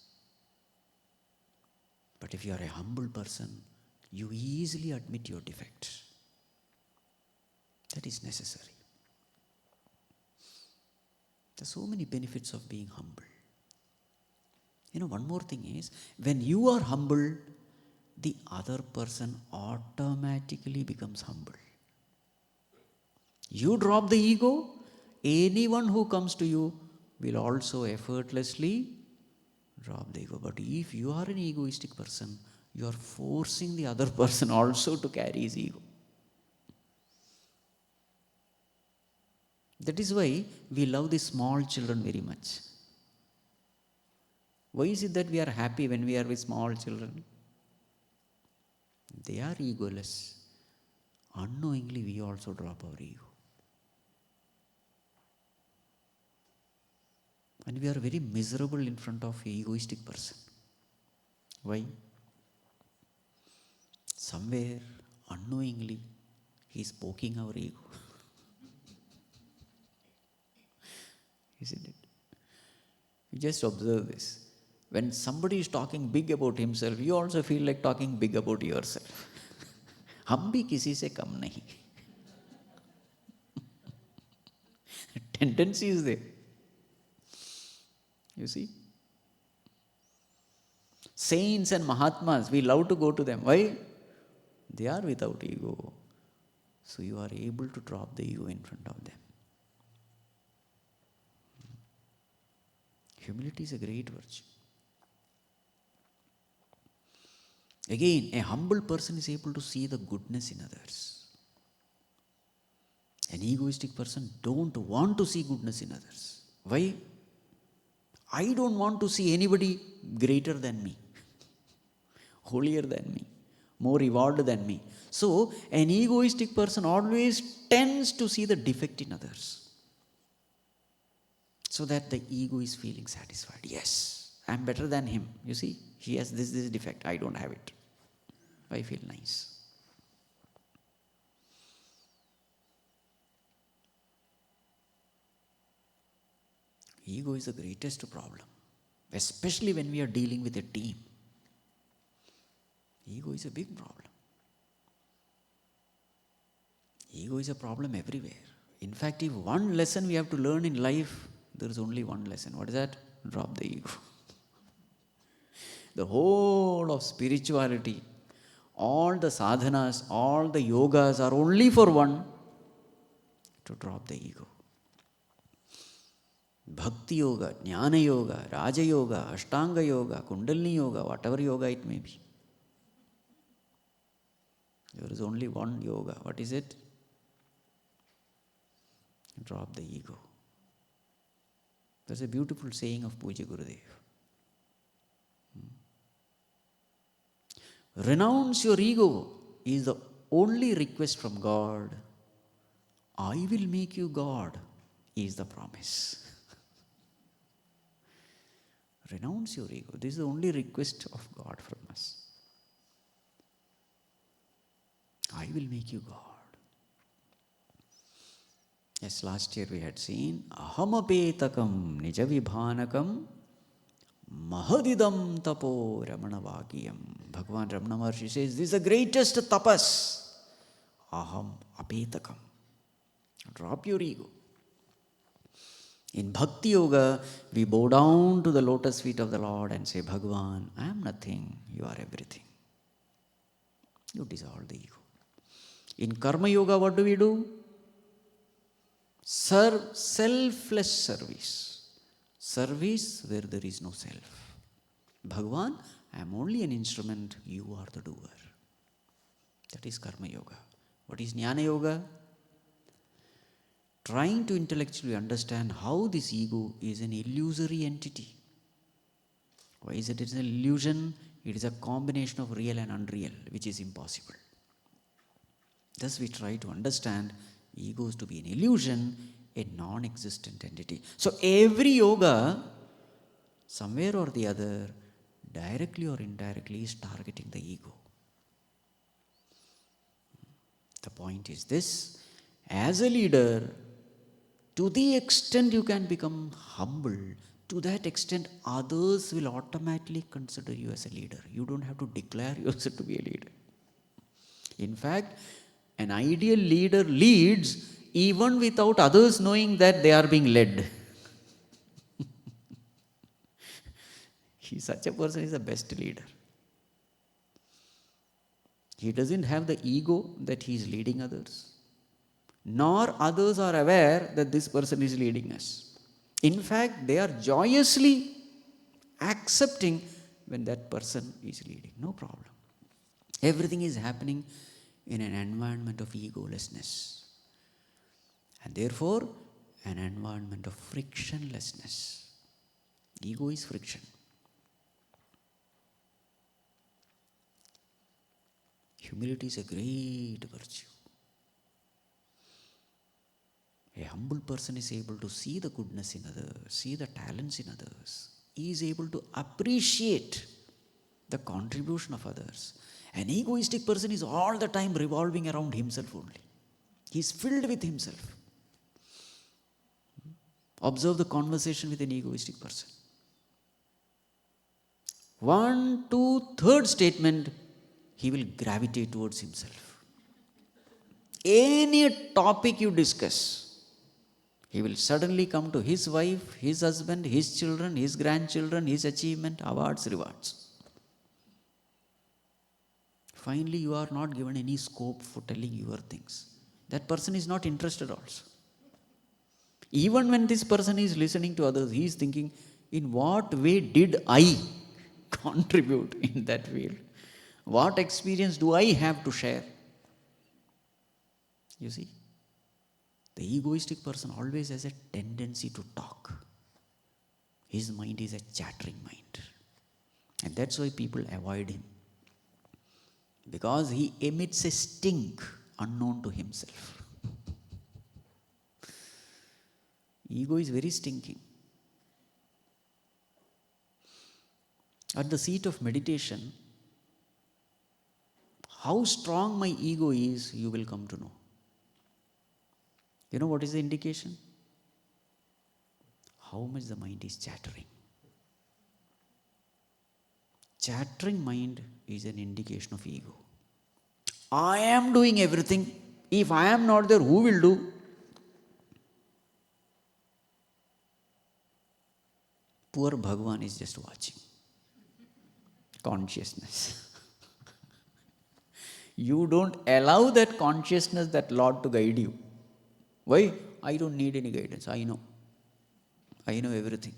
But if you are a humble person, you easily admit your defects. That is necessary. There are so many benefits of being humble. One more thing is, when you are humble, the other person automatically becomes humble. You drop the ego, anyone who comes to you will also effortlessly drop the ego. But if you are an egoistic person, you are forcing the other person also to carry his ego. That is why we love the small children very much. Why is it that we are happy when we are with small children? They are egoless. Unknowingly, we also drop our ego. And we are very miserable in front of an egoistic person. Why? Somewhere, unknowingly, he is poking our ego. Isn't it? You just observe this. When somebody is talking big about himself, you also feel like talking big about yourself. हम भी किसी से कम नहीं. Tendency is there. You see? Saints and Mahatmas, we love to go to them. Why? They are without ego. So you are able to drop the ego in front of them. Humility is a great virtue. Again, a humble person is able to see the goodness in others. An egoistic person don't want to see goodness in others. Why? I don't want to see anybody greater than me, holier than me, more evolved than me. So, an egoistic person always tends to see the defect in others, so that the ego is feeling satisfied. Yes, I am better than him. You see, he has this defect, I don't have it. I feel nice. Ego is the greatest problem, especially when we are dealing with a team. Ego is a big problem. Ego is a problem everywhere. In fact, if one lesson we have to learn in life, there is only one lesson. What is that? Drop the ego. The whole of spirituality, all the sadhanas, all the yogas are only for one, to drop the ego. Bhakti yoga, Jnana yoga, Raja yoga, Ashtanga yoga, Kundalini yoga, whatever yoga it may be. There is only one yoga. What is it? Drop the ego. There's a beautiful saying of Puja Gurudev. Renounce your ego is the only request from God. I will make you God is the promise. Renounce your ego. This is the only request of God from us. I will make you God. Yes, last year we had seen ahamapetakam nijavibhanakam mahadidam tapo ramana vakiyam. Bhagavan Ramana Maharshi says, this is the greatest tapas. Aham apetakam. Drop your ego. In Bhakti Yoga, we bow down to the lotus feet of the Lord and say, Bhagavan, I am nothing, you are everything. You dissolve the ego. In Karma Yoga, what do? Serve selfless service. Service where there is no self. Bhagavan, I am only an instrument, you are the doer. That is Karma Yoga. What is Jnana Yoga? Trying to intellectually understand how this ego is an illusory entity. Why is it? It's an illusion. It is a combination of real and unreal, which is impossible. Thus we try to understand ego is to be an illusion, a non-existent entity. So every yoga, somewhere or the other, directly or indirectly is targeting the ego. The point is this: as a leader, to the extent you can become humble, to that extent others will automatically consider you as a leader. You don't have to declare yourself to be a leader. In fact, an ideal leader leads even without others knowing that they are being led. Such a person is the best leader. He doesn't have the ego that he is leading others, nor others are aware that this person is leading us. In fact, they are joyously accepting when that person is leading. No problem. Everything is happening in an environment of egolessness, and therefore an environment of frictionlessness. Ego is friction. Humility is a great virtue. A humble person is able to see the goodness in others, see the talents in others. He is able to appreciate the contribution of others. An egoistic person is all the time revolving around himself only. He is filled with himself. Observe the conversation with an egoistic person. 1, 2, third statement, he will gravitate towards himself. Any topic you discuss, he will suddenly come to his wife, his husband, his children, his grandchildren, his achievement, awards, rewards. Finally, you are not given any scope for telling your things. That person is not interested also. Even when this person is listening to others, he is thinking, in what way did I contribute in that field? What experience do I have to share? You see, the egoistic person always has a tendency to talk. His mind is a chattering mind. And that's why people avoid him. Because he emits a stink unknown to himself. Ego is very stinking. At the seat of meditation, how strong my ego is, you will come to know. You know what is the indication? How much the mind is chattering. Chattering mind is an indication of ego. I am doing everything. If I am not there, who will do? Poor Bhagavan is just watching. Consciousness. You don't allow that consciousness, that Lord to guide you. Why? I don't need any guidance. I know. I know everything.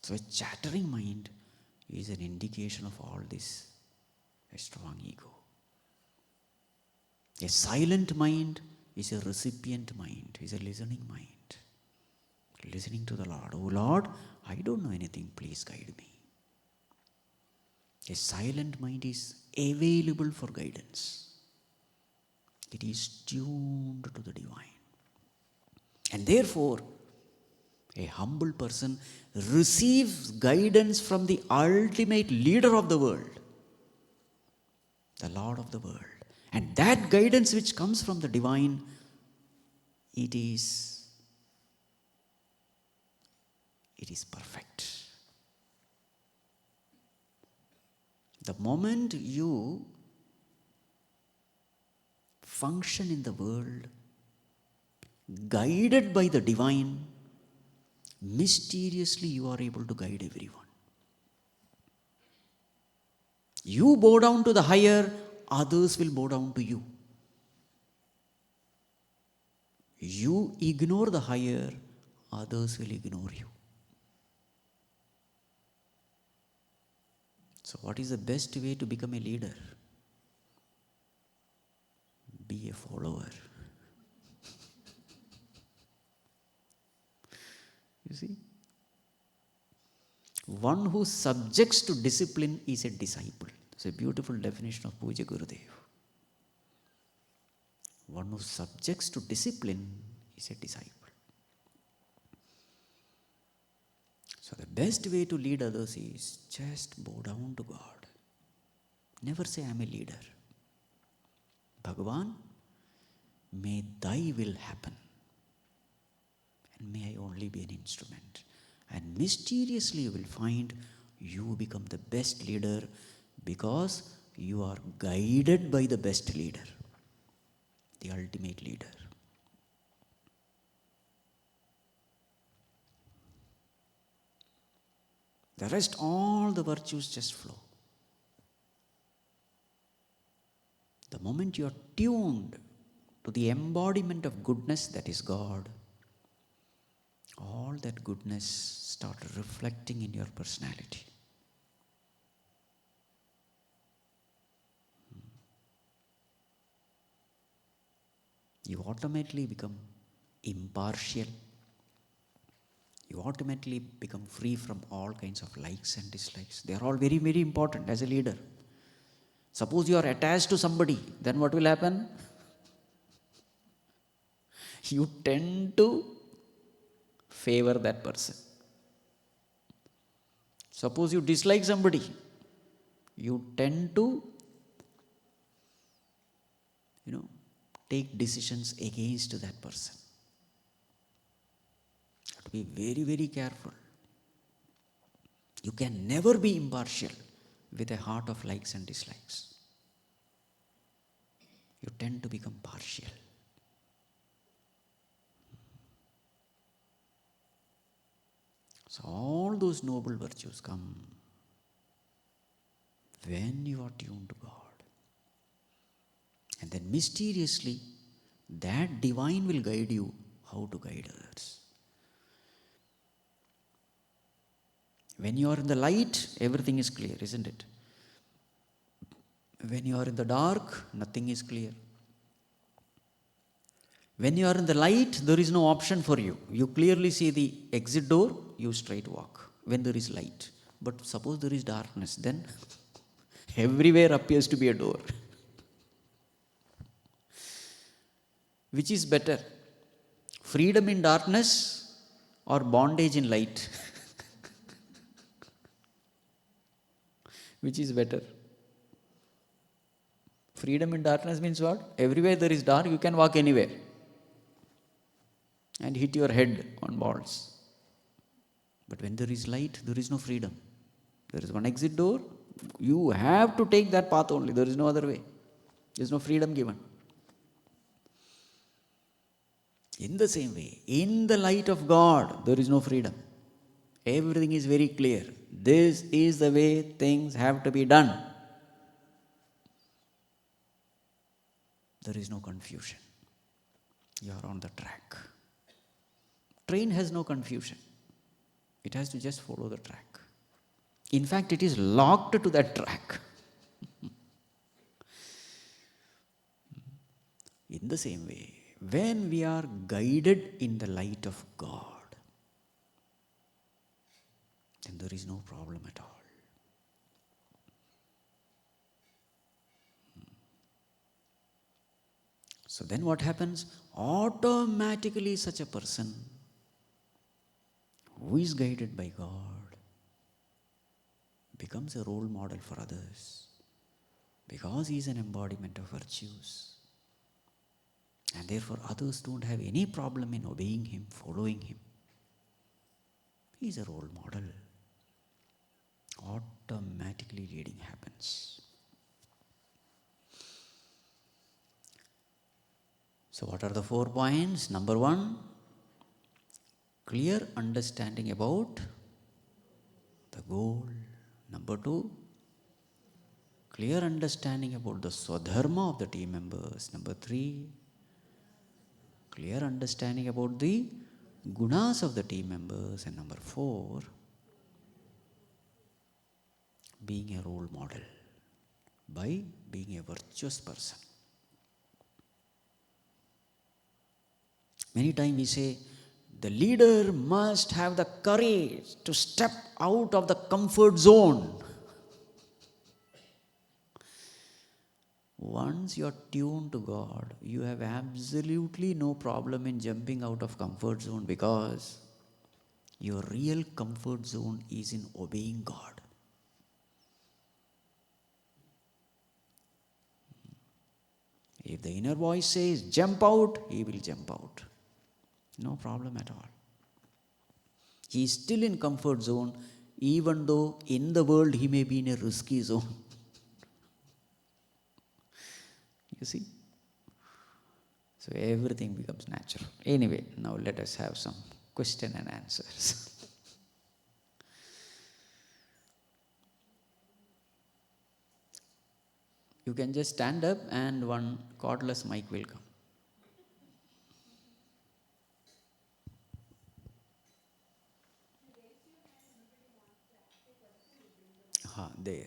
So a chattering mind is an indication of all this. A strong ego. A silent mind is a recipient mind, is a listening mind. Listening to the Lord. Oh Lord, I don't know anything, please guide me. A silent mind is available for guidance. It is tuned to the divine. And therefore, a humble person receives guidance from the ultimate leader of the world, the Lord of the world. And that guidance which comes from the divine, it is perfect. The moment you function in the world, guided by the divine, mysteriously you are able to guide everyone. You bow down to the higher, others will bow down to you. You ignore the higher, others will ignore you. So what is the best way to become a leader? Be a follower. You see? One who subjects to discipline is a disciple. It's a beautiful definition of Puja Gurudev. One who subjects to discipline is a disciple. So the best way to lead others is just bow down to God. Never say, I am a leader. Bhagavan, may thy will happen. And may I only be an instrument. And mysteriously you will find you become the best leader because you are guided by the best leader, the ultimate leader. The rest, all the virtues just flow. The moment you are tuned to the embodiment of goodness, that is God, all that goodness start reflecting in your personality. You automatically become impartial. You automatically become free from all kinds of likes and dislikes. They are all very, very important as a leader. Suppose you are attached to somebody, then what will happen? You tend to favor that person. Suppose you dislike somebody, you tend to, take decisions against that person. You have to be very, very careful. You can never be impartial with a heart of likes and dislikes. You tend to become partial. So all those noble virtues come when you are tuned to God. And then mysteriously, that divine will guide you how to guide others. When you are in the light, everything is clear, isn't it? When you are in the dark, nothing is clear. When you are in the light, there is no option for you. You clearly see the exit door, you straight walk when there is light. But suppose there is darkness, then everywhere appears to be a door. Which is better? Freedom in darkness or bondage in light? Which is better? Freedom in darkness means what? Everywhere there is dark, you can walk anywhere and hit your head on balls. But when there is light, there is no freedom. There is one exit door. You have to take that path only. There is no other way. There is no freedom given. In the same way, in the light of God, there is no freedom. Everything is very clear. This is the way things have to be done. There is no confusion. You are on the track. Train has no confusion. It has to just follow the track. In fact, it is locked to that track. In the same way, when we are guided in the light of God, then there is no problem at all. So then what happens? Automatically such a person who is guided by God becomes a role model for others because he is an embodiment of virtues. And therefore others don't have any problem in obeying him, following him. He is a role model. Automatically leading happens. So what are the 4 points? Number 1, clear understanding about the goal. Number 2, clear understanding about the swadharma of the team members. Number 3, clear understanding about the gunas of the team members. And number 4, being a role model by being a virtuous person. Many times we say, the leader must have the courage to step out of the comfort zone. Once you are tuned to God, you have absolutely no problem in jumping out of comfort zone because Your real comfort zone is in obeying God. If the inner voice says jump out, he will jump out. No problem at all. He is still in comfort zone, even though in the world he may be in a risky zone. You see? So everything becomes natural. Anyway, now let us have some question and answers. You can just stand up and one cordless mic will come. There.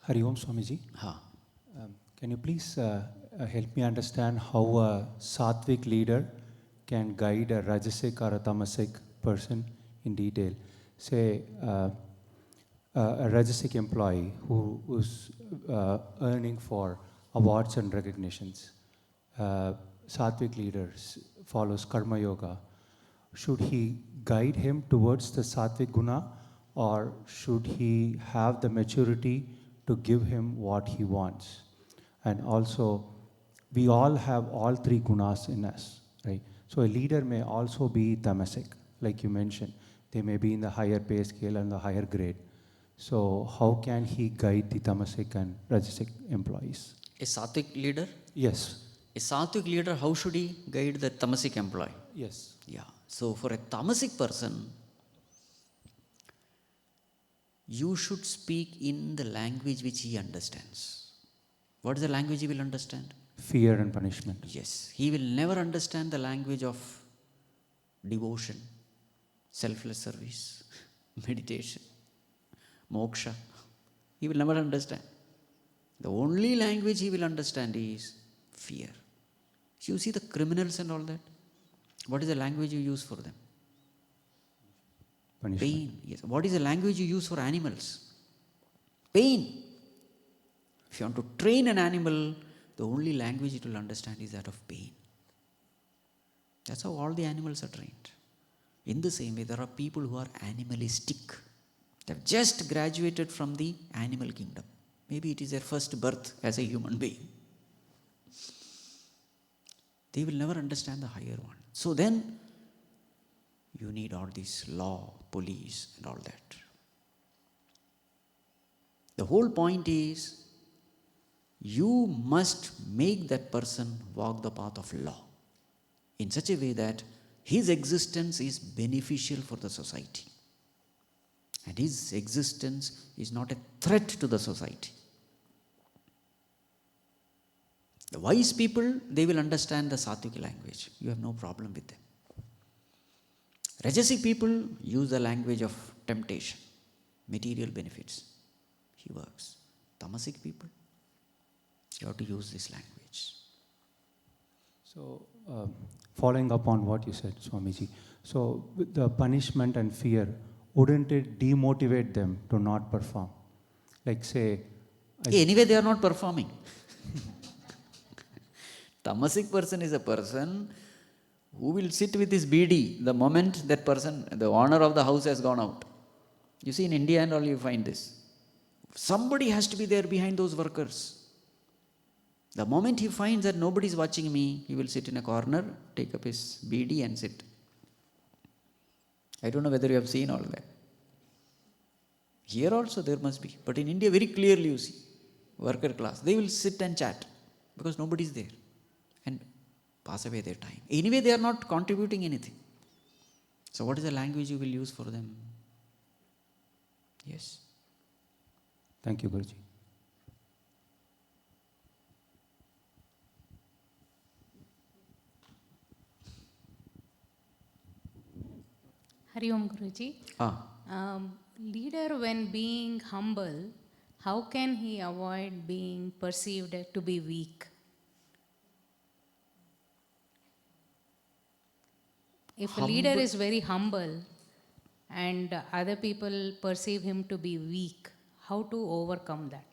Hari Om Swamiji. Can you please help me understand how a sattvic leader can guide a rajasic or a tamasic person in detail? Say, a rajasic employee who is earning for awards and recognitions. Sattvic leaders follows karma yoga. Should he guide him towards the sattvic guna, or should he have the maturity to give him what he wants? And also, we all have all three gunas in us, right? So a leader may also be tamasic, like you mentioned. They may be in the higher pay scale and the higher grade. So how can he guide the tamasic and rajasic employees? A sattvic leader? Yes. A sattvic leader, how should he guide the tamasic employee? Yes. Yeah. So for a tamasic person, you should speak in the language which he understands. What is the language he will understand? Fear and punishment. Yes. He will never understand the language of devotion, selfless service, meditation, moksha. He will never understand. The only language he will understand is fear. You see the criminals and all that? What is the language you use for them? Punishment. Pain. Yes. What is the language you use for animals? Pain. If you want to train an animal, the only language it will understand is that of pain. That's how all the animals are trained. In the same way, there are people who are animalistic. They have just graduated from the animal kingdom. Maybe it is their first birth as a human being. They will never understand the higher one. So then, you need all this law, police, and all that. The whole point is, you must make that person walk the path of law in such a way that his existence is beneficial for the society. And his existence is not a threat to the society. The wise people, they will understand the sattvic language. You have no problem with them. Rajasic people use the language of temptation, material benefits. He works. Tamasic people, you have to use this language. So, following up on what you said, Swamiji, so with the punishment and fear, wouldn't it demotivate them to not perform? Like say... Anyway, they are not performing. Tamasic person is a person who will sit with his BD the moment that person, the owner of the house has gone out. You see, in India and all you find this. Somebody has to be there behind those workers. The moment he finds that nobody is watching me, he will sit in a corner, take up his BD and sit. I don't know whether you have seen all that. Here also there must be. But in India, very clearly you see, worker class, they will sit and chat because nobody is there and pass away their time. Anyway, they are not contributing anything. So what is the language you will use for them? Yes. Thank you, Guruji. Hari Om Guruji. Leader, when being humble, how can he avoid being perceived to be weak? If a leader is very humble and other people perceive him to be weak, how to overcome that?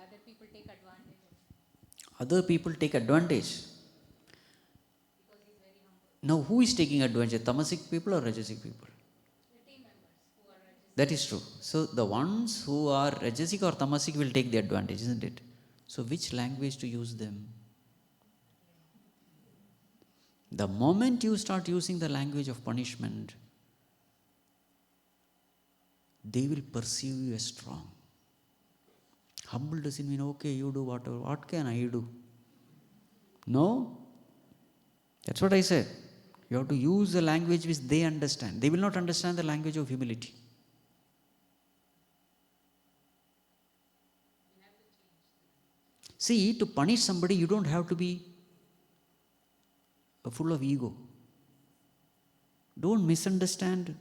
Other people take advantage. Other people take advantage. Now, who is taking advantage? Tamasic people or Rajasic people? The team members who are Rajasic. That is true. So, the ones who are Rajasic or Tamasic will take the advantage, isn't it? So, which language to use them? The moment you start using the language of punishment, they will perceive you as strong. Humble doesn't mean, okay, you do whatever. What can I do? No. That's what I said. You have to use the language which they understand. They will not understand the language of humility. See, to punish somebody, you don't have to be full of ego. Don't misunderstand,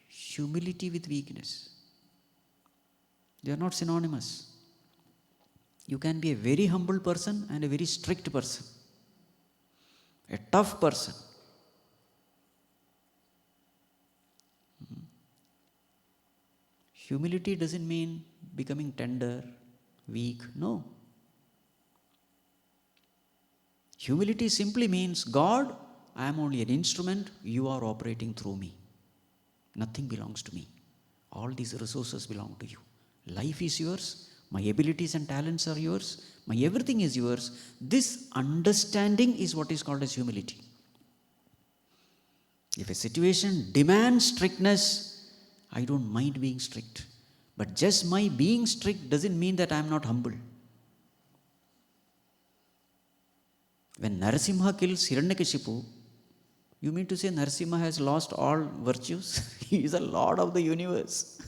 humility with weakness. They are not synonymous. You can be a very humble person and a very strict person, a tough person. Humility doesn't mean becoming tender, weak. No. Humility simply means, God, I am only an instrument, you are operating through me. Nothing belongs to me. All these resources belong to you. Life is yours, my abilities and talents are yours, my everything is yours. This understanding is what is called as humility. If a situation demands strictness, I don't mind being strict. But just my being strict doesn't mean that I am not humble. When Narasimha kills Hiranyakashipu, you mean to say Narasimha has lost all virtues? He is the Lord of the universe.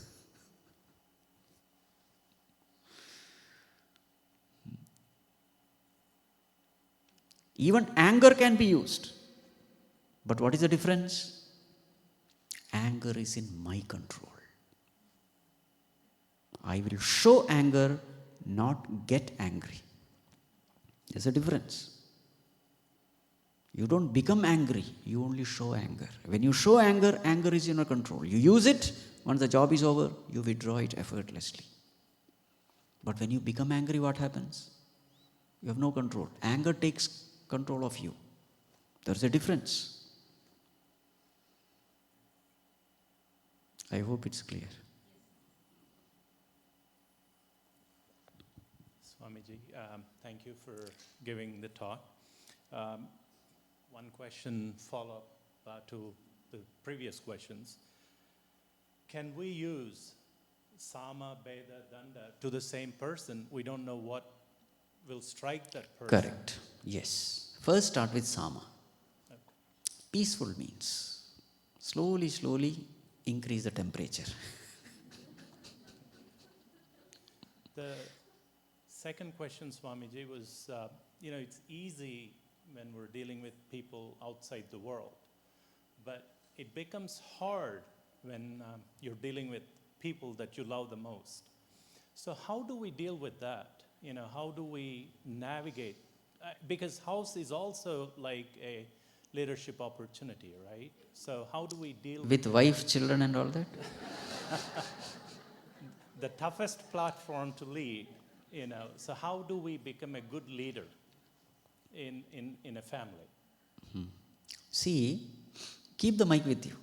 Even anger can be used. But what is the difference? Anger is in my control. I will show anger, not get angry. There's a difference. You don't become angry, you only show anger. When you show anger, anger is in your control. You use it, once the job is over, you withdraw it effortlessly. But when you become angry, what happens? You have no control. Anger takes control of you. There's a difference. I hope it's clear. Swamiji, thank you for giving the talk. One question follow-up to the previous questions. Can we use Sama, Beda, Danda to the same person? We don't know what will strike that person. Correct. Yes. First start with Sama. Okay. Peaceful means slowly increase the temperature. The second question, Swamiji, was, it's easy when we're dealing with people outside the world, but it becomes hard when you're dealing with people that you love the most. So how do we deal with that? How do we navigate? Because house is also like a leadership opportunity, right? So how do we deal with wife, children and all that? The toughest platform to lead, so how do we become a good leader in a family? See, keep the mic with you.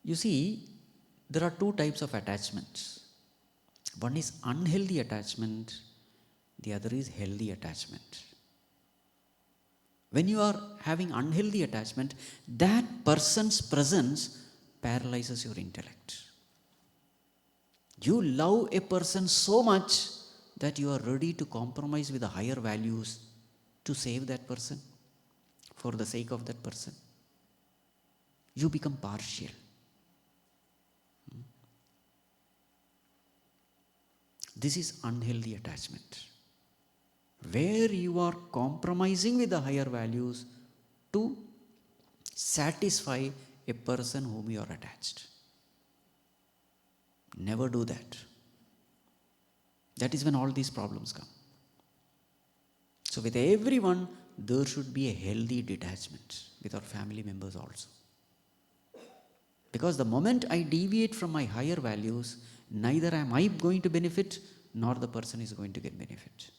You see, there are two types of attachments. One is unhealthy attachment, the other is healthy attachment. When you are having unhealthy attachment, that person's presence paralyzes your intellect. You love a person so much that you are ready to compromise with the higher values to save that person, for the sake of that person. You become partial. This is unhealthy attachment, where you are compromising with the higher values to satisfy a person whom you are attached. Never do that. That is when all these problems come. So with everyone, there should be a healthy detachment with our family members also. Because the moment I deviate from my higher values, neither am I going to benefit, nor the person is going to get benefit.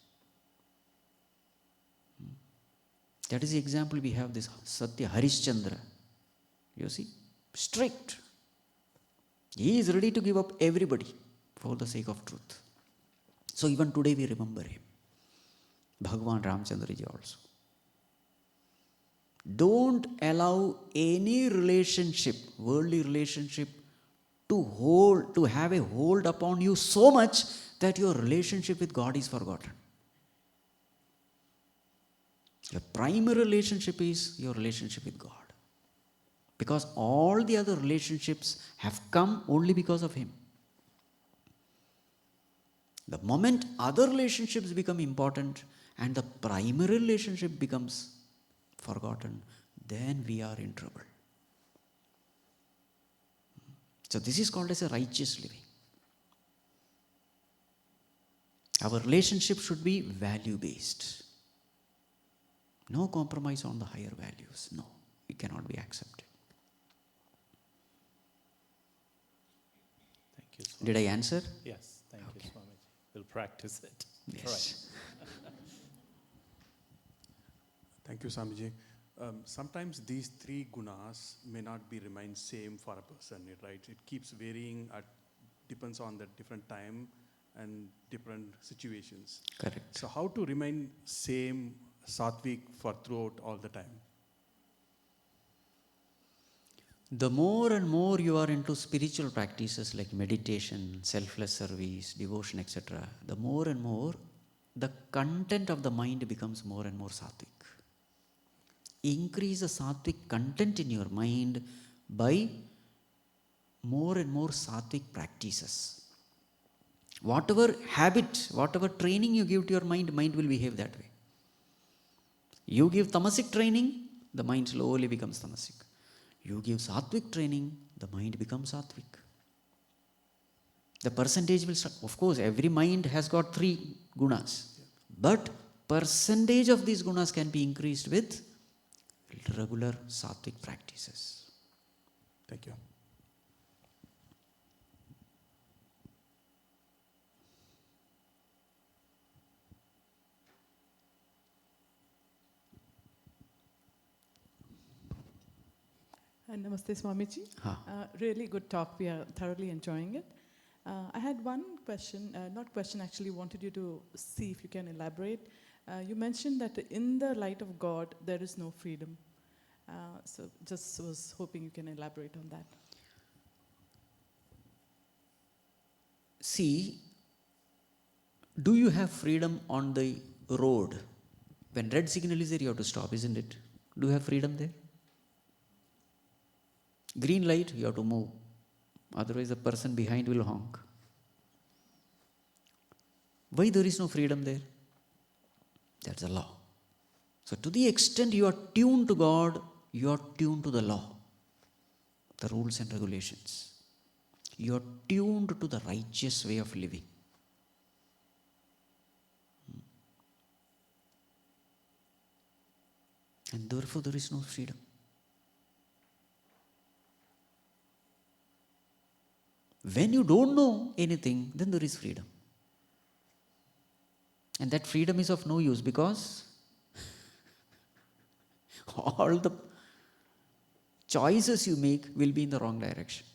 That is the example we have this Satya Harishchandra. You see? Strict. He is ready to give up everybody for the sake of truth. So even today we remember him. Bhagwan Ramchandraji also. Don't allow any relationship, worldly relationship, to have a hold upon you so much that your relationship with God is forgotten. Your primary relationship is your relationship with God. Because all the other relationships have come only because of Him. The moment other relationships become important and the primary relationship becomes forgotten, then we are in trouble. So this is called as a righteous living. Our relationship should be value-based. No compromise on the higher values. No, it cannot be accepted. Thank you, Swami. Did I answer? Yes, thank you, Swamiji. We'll practice it. Yes. Thank you, Swamiji. Sometimes these three gunas may not be remain same for a person, right? It keeps varying, depends on the different time and different situations. Correct. So how to remain same sattvic for throughout all the time? The more and more you are into spiritual practices like meditation, selfless service, devotion, etc., the more and more the content of the mind becomes more and more sattvic. Increase the sattvic content in your mind by more and more sattvic practices. Whatever habit, whatever training you give to your mind will behave that way. You give tamasic training, the mind slowly becomes tamasic. You give sattvic training, the mind becomes sattvic. The percentage will start. Of course, every mind has got 3 gunas. But percentage of these gunas can be increased with regular sattvic practices. Thank you. Namaste, Swamiji. Really good talk. We are thoroughly enjoying it. I had one question, actually wanted you to see if you can elaborate. You mentioned that in the light of God, there is no freedom. So just was hoping you can elaborate on that. See, do you have freedom on the road? When red signal is there, you have to stop, isn't it? Do you have freedom there? Green light, you have to move. Otherwise, the person behind will honk. Why there is no freedom there? That's the law. So to the extent you are tuned to God, you are tuned to the law, the rules and regulations. You are tuned to the righteous way of living. And therefore there is no freedom. When you don't know anything, then there is freedom. And that freedom is of no use because all the choices you make will be in the wrong direction.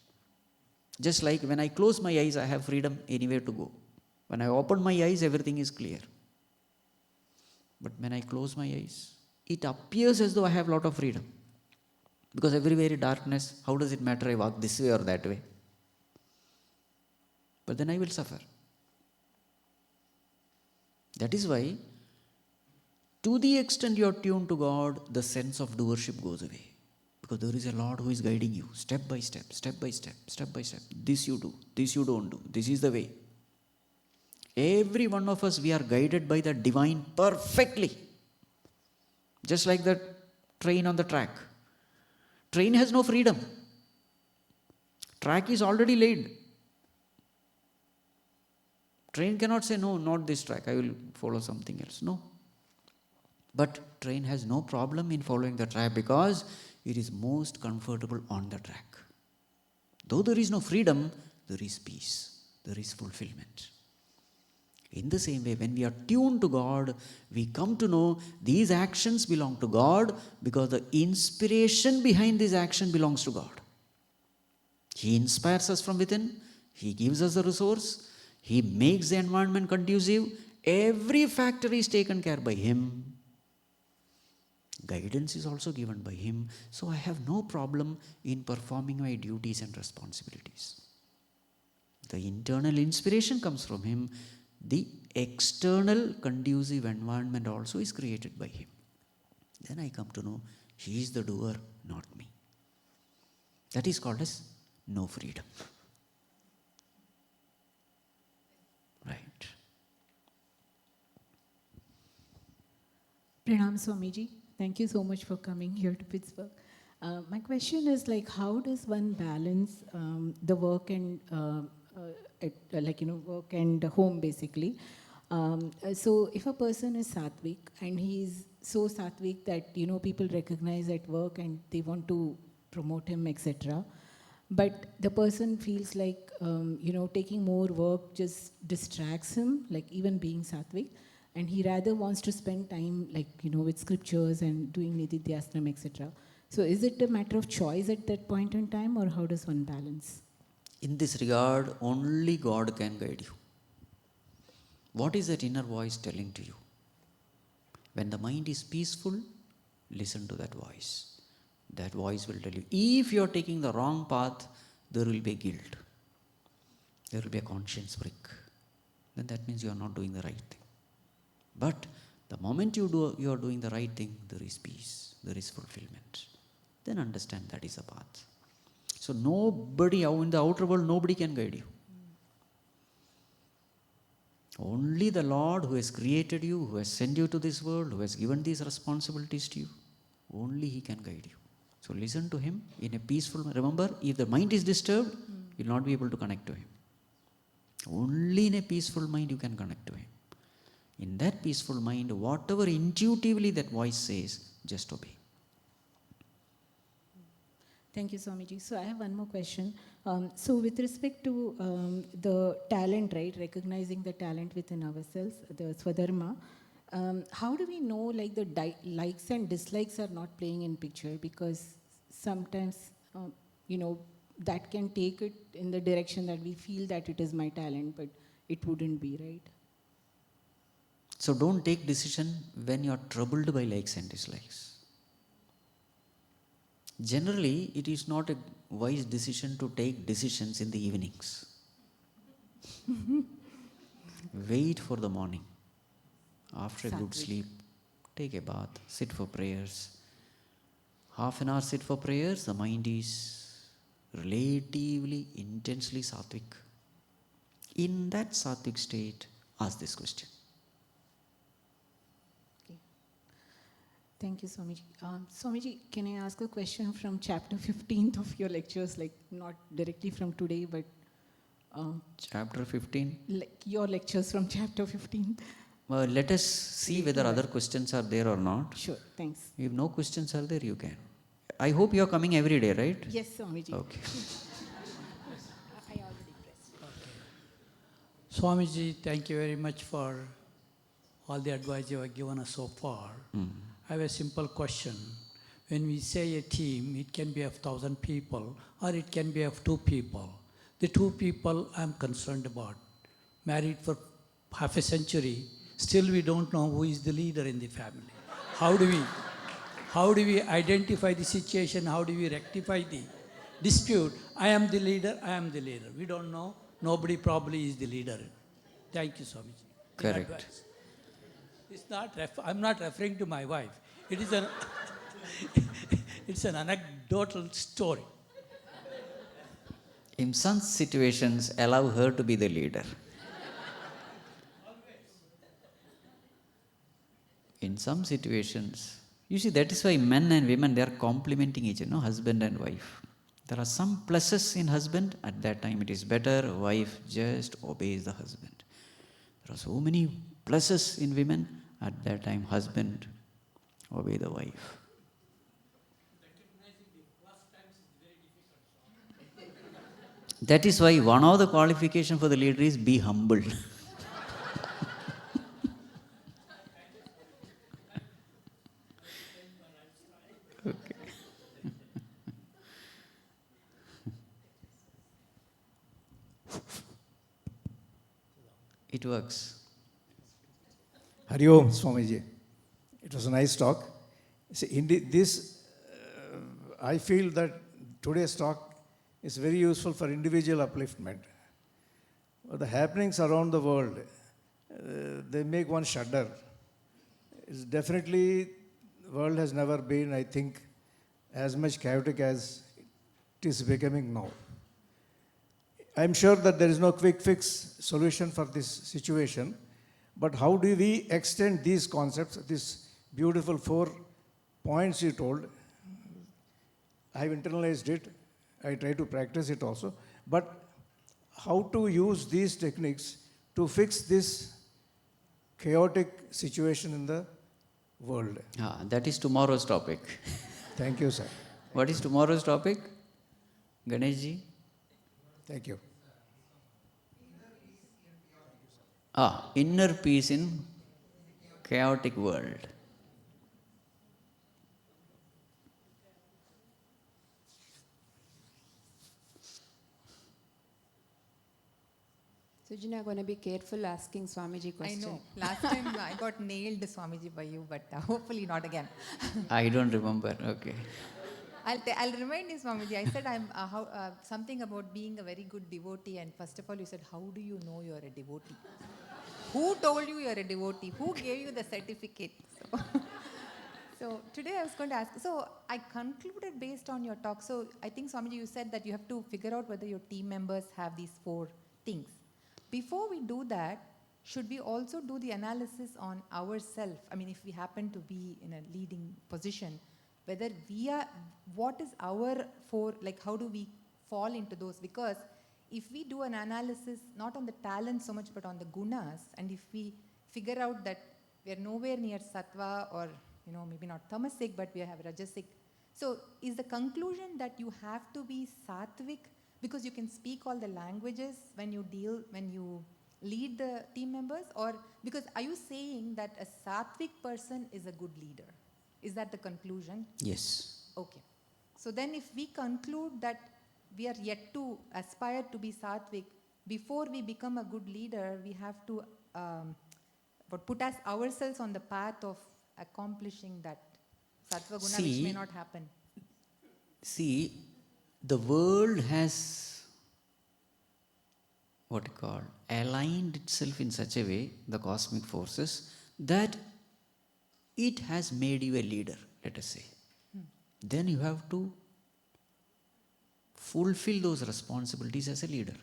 Just like when I close my eyes, I have freedom anywhere to go. When I open my eyes, everything is clear. But when I close my eyes, it appears as though I have a lot of freedom. Because everywhere is darkness, how does it matter I walk this way or that way? But then I will suffer. That is why, to the extent you are tuned to God, the sense of doership goes away. Because there is a Lord who is guiding you, step by step, step by step, step by step. This you do, this you don't do, this is the way. Every one of us, we are guided by the divine perfectly. Just like that train on the track. Train has no freedom. Track is already laid. Train cannot say, no, not this track, I will follow something else. No. But train has no problem in following the track because it is most comfortable on the track. Though there is no freedom, there is peace, there is fulfillment. In the same way, when we are tuned to God, we come to know these actions belong to God because the inspiration behind this action belongs to God. He inspires us from within, He gives us the resource, He makes the environment conducive, every factor is taken care by Him. Guidance is also given by Him, so I have no problem in performing my duties and responsibilities. The internal inspiration comes from Him. The external conducive environment also is created by Him. Then I come to know He is the doer, not me. That is called as no freedom. Right. Pranam Swamiji, thank you so much for coming here to Pittsburgh. My question is like, how does one balance the work and work and home basically? So if a person is sattvic and he's so sattvic that people recognize at work and they want to promote him, etc. But the person feels like taking more work just distracts him, like even being sattvic, and he rather wants to spend time with scriptures and doing nididhyasana, etc. So is it a matter of choice at that point in time, or how does one balance? In this regard, only God can guide you. What is that inner voice telling to you? When the mind is peaceful, listen to that voice. That voice will tell you, if you are taking the wrong path, there will be guilt. There will be a conscience prick. Then that means you are not doing the right thing. But the moment you are doing the right thing, there is peace, there is fulfillment. Then understand that is a path. So nobody in the outer world, nobody can guide you. Only the Lord who has created you, who has sent you to this world, who has given these responsibilities to you, only He can guide you. So listen to Him in a peaceful manner. Remember, if the mind is disturbed, you will not be able to connect to Him. Only in a peaceful mind you can connect to Him. In that peaceful mind, whatever intuitively that voice says, just obey. Thank you, Swamiji. So I have one more question. So with respect to the talent, right, recognizing the talent within ourselves, the Swadharma, how do we know the likes and dislikes are not playing in picture? Because sometimes, that can take it in the direction that we feel that it is my talent, but it wouldn't be, right? So don't take decision when you are troubled by likes and dislikes. Generally, it is not a wise decision to take decisions in the evenings. Wait for the morning. After a good sleep, take a bath, sit for prayers. Half an hour sit for prayers, the mind is relatively intensely sattvic. In that sattvic state, ask this question. Thank you, Swamiji. Swamiji, can I ask a question from chapter 15 of your lectures, not directly from today, but... Chapter 15? Your lectures from chapter 15. Let us see whether other questions are there or not. Sure, thanks. If no questions are there, you can. I hope you are coming every day, right? Yes, Swamiji. Okay. I already pressed. Swamiji, thank you very much for all the advice you have given us so far. I have a simple question. When we say a team, it can be of 1,000 people or it can be of 2 people. The 2 people I'm concerned about, married for half a century, still we don't know who is the leader in the family. How do we identify the situation? How do we rectify the dispute? I am the leader, I am the leader. We don't know. Nobody probably is the leader. Thank you, Swamiji. Correct. It's not I'm not referring to my wife. It is it's an anecdotal story. In some situations, allow her to be the leader. In some situations, you see, that is why men and women, they are complementing each other, husband and wife. There are some pluses in husband, at that time it is better, wife just obeys the husband. There are so many pluses in women, at that time husband obey the wife. That is why one of the qualifications for the leader is be humble. Okay. It works. Hari Om, Swamiji. It was a nice talk. See, I feel that today's talk is very useful for individual upliftment. The happenings around the world, they make one shudder. It's definitely, the world has never been, I think, as much chaotic as it is becoming now. I'm sure that there is no quick fix solution for this situation, but how do we extend these concepts, these beautiful 4 points you told? I've internalized it, I try to practice it also, but how to use these techniques to fix this chaotic situation in the world? That is tomorrow's topic. Thank you, sir. What is tomorrow's topic? Ganeshji? Thank you. Inner peace in chaotic world. Sujana, I'm going to be careful asking Swamiji questions. I know. Last time I got nailed, Swamiji, by you, but hopefully not again. I don't remember. Okay. I'll remind you, Swamiji. I said I'm something about being a very good devotee, and first of all, you said, how do you know you're a devotee? Who told you you're a devotee? Who gave you the certificate? So today I was going to ask, so I concluded based on your talk. So I think, Swamiji, you said that you have to figure out whether your team members have these 4 things. Before we do that, should we also do the analysis on ourselves? I mean, if we happen to be in a leading position, whether what is our 4, like how do we fall into those? Because if we do an analysis, not on the talent so much, but on the gunas, and if we figure out that we are nowhere near sattva or, maybe not tamasic, but we have rajasic. So is the conclusion that you have to be sattvic because you can speak all the languages when you lead the team members? Or because are you saying that a sattvic person is a good leader? Is that the conclusion? Yes. Okay. So then if we conclude that we are yet to aspire to be sattvic, before we become a good leader, we have to put us ourselves on the path of accomplishing that sattva guna, which may not happen. See, the world has aligned itself in such a way, the cosmic forces, that it has made you a leader, let us say. Then you have to fulfill those responsibilities as a leader.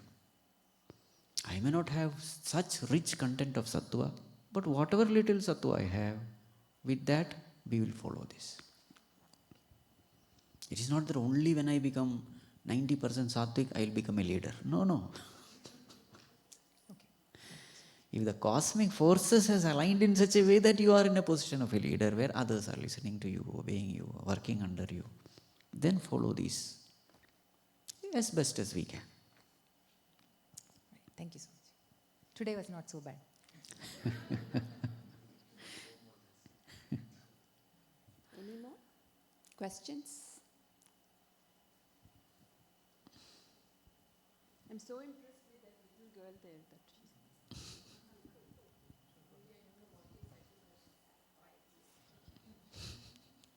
I may not have such rich content of sattva, but whatever little sattva I have, with that we will follow this. It is not that only when I become 90% sattvic, I will become a leader. No. Okay. If the cosmic forces has aligned in such a way that you are in a position of a leader where others are listening to you, obeying you, working under you, then follow these as best as we can. Thank you so much. Today was not so bad. Any more questions? I'm so impressed with that little girl there.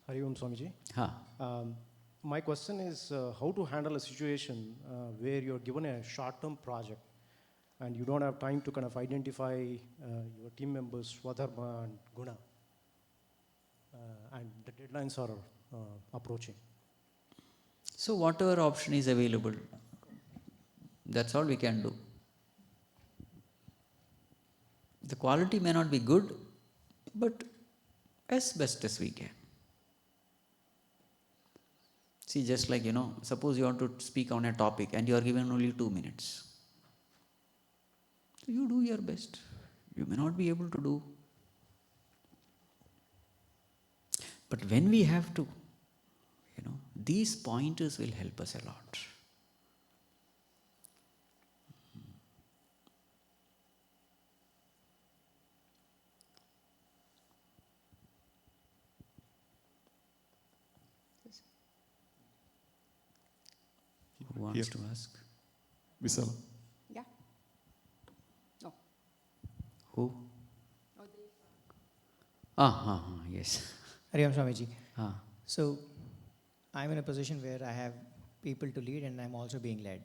Hari Om, Swamiji. Ha. My question is how to handle a situation where you're given a short-term project and you don't have time to kind of identify your team members' swadharma and guna, and the deadlines are approaching. So whatever option is available, that's all we can do. The quality may not be good, but as best as we can. See, just like, suppose you want to speak on a topic and you are given only 2 minutes. So you do your best. You may not be able to do. But when we have to, these pointers will help us a lot. Who wants to ask? Vishal. Yeah. Oh. Who? Yes. Hariam Swamiji. Ah. So, I'm in a position where I have people to lead and I'm also being led.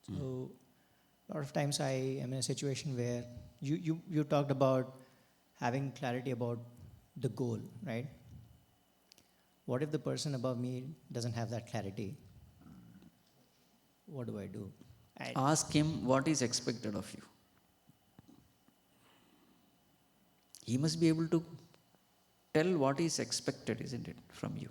So, a lot of times I am in a situation where you talked about having clarity about the goal, right? What if the person above me doesn't have that clarity? What do I do? Ask him what is expected of you. He must be able to tell what is expected, isn't it, from you?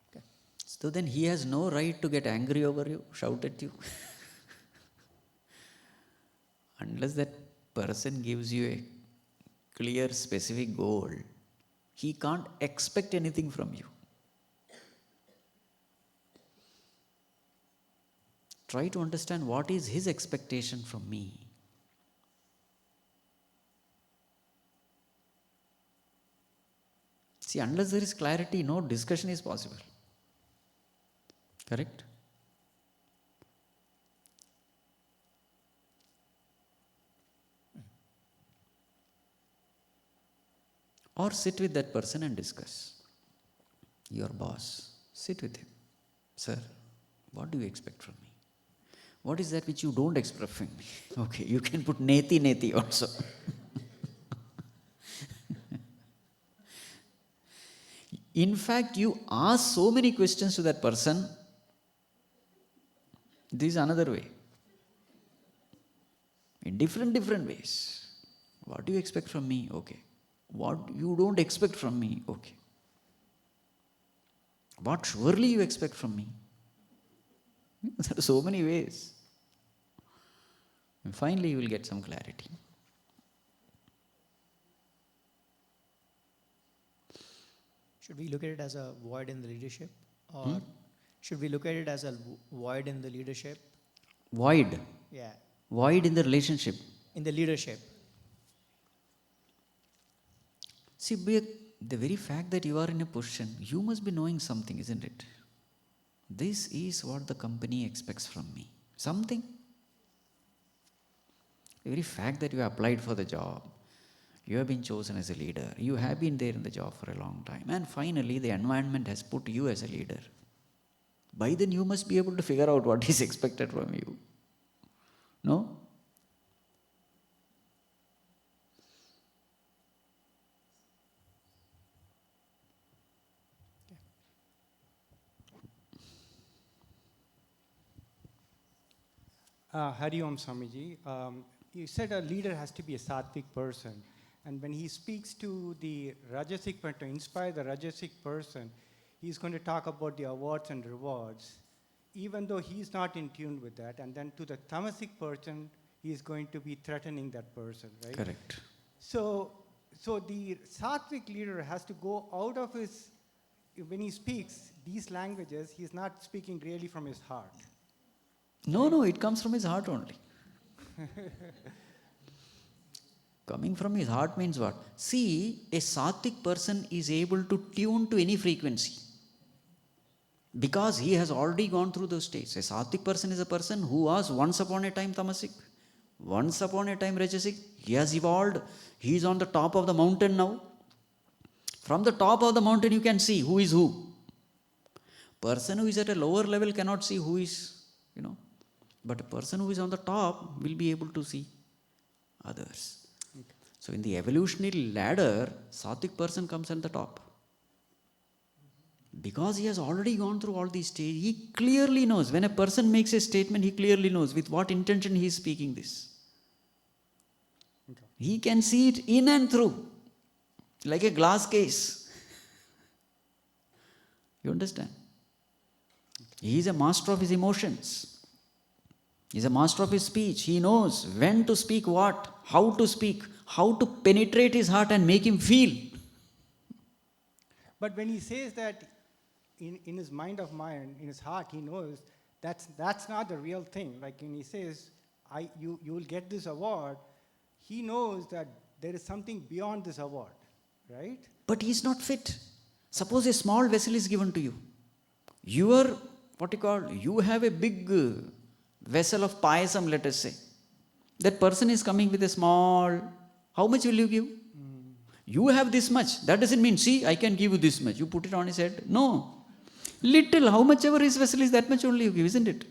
Okay. So then he has no right to get angry over you, shout at you. Unless that person gives you a clear, specific goal, he can't expect anything from you. Try to understand what is his expectation from me. See, unless there is clarity, no discussion is possible. Correct? Or sit with that person and discuss. Your boss, sit with him. Sir, what do you expect from me? What is that which you don't expect from me? Okay, you can put neti also. In fact, you ask so many questions to that person. This is another way. In different ways. What do you expect from me? Okay. What you don't expect from me? Okay. What surely you expect from me? There are so many ways. And finally, you will get some clarity. Should we look at it as a void in the leadership? Or should we look at it as a void in the leadership? Void? Yeah. Void in the relationship? In the leadership. See, the very fact that you are in a position, you must be knowing something, isn't it? This is what the company expects from me. Something. The very fact that you applied for the job, you have been chosen as a leader, you have been there in the job for a long time, and finally the environment has put you as a leader. By then you must be able to figure out what is expected from you. No? Hari Om Swamiji, you said a leader has to be a sattvic person. And when he speaks to the Rajasic person, to inspire the Rajasic person, he's going to talk about the awards and rewards, even though he's not in tune with that. And then to the Tamasic person, he's going to be threatening that person, right? Correct. So the sattvic leader has to go out of his, when he speaks these languages, he's not speaking really from his heart. No, it comes from his heart only. Coming from his heart means what? See, a sattvic person is able to tune to any frequency because he has already gone through those stages. A sattvic person is a person who was once upon a time tamasic, once upon a time rajasic. He has evolved. He is on the top of the mountain now. From the top of the mountain you can see who is who. Person who is at a lower level cannot see who is, but a person who is on the top will be able to see others. Okay. So in the evolutionary ladder, sattvic person comes at the top. Because he has already gone through all these stages, he clearly knows. When a person makes a statement, he clearly knows with what intention he is speaking this. Okay. He can see it in and through, like a glass case. You understand? Okay. He is a master of his emotions. He's a master of his speech. He knows when to speak what, how to penetrate his heart and make him feel. But when he says that in his mind of mind, in his heart, he knows that's not the real thing. Like when he says, you will get this award, he knows that there is something beyond this award, right? But he's not fit. Suppose a small vessel is given to you. You are, you have a big vessel of payasam, let us say. That person is coming with a small, how much will you give? You have this much. That doesn't mean, see, I can give you this much. You put it on his head. No. Little, how much ever his vessel is, that much only you give, isn't it?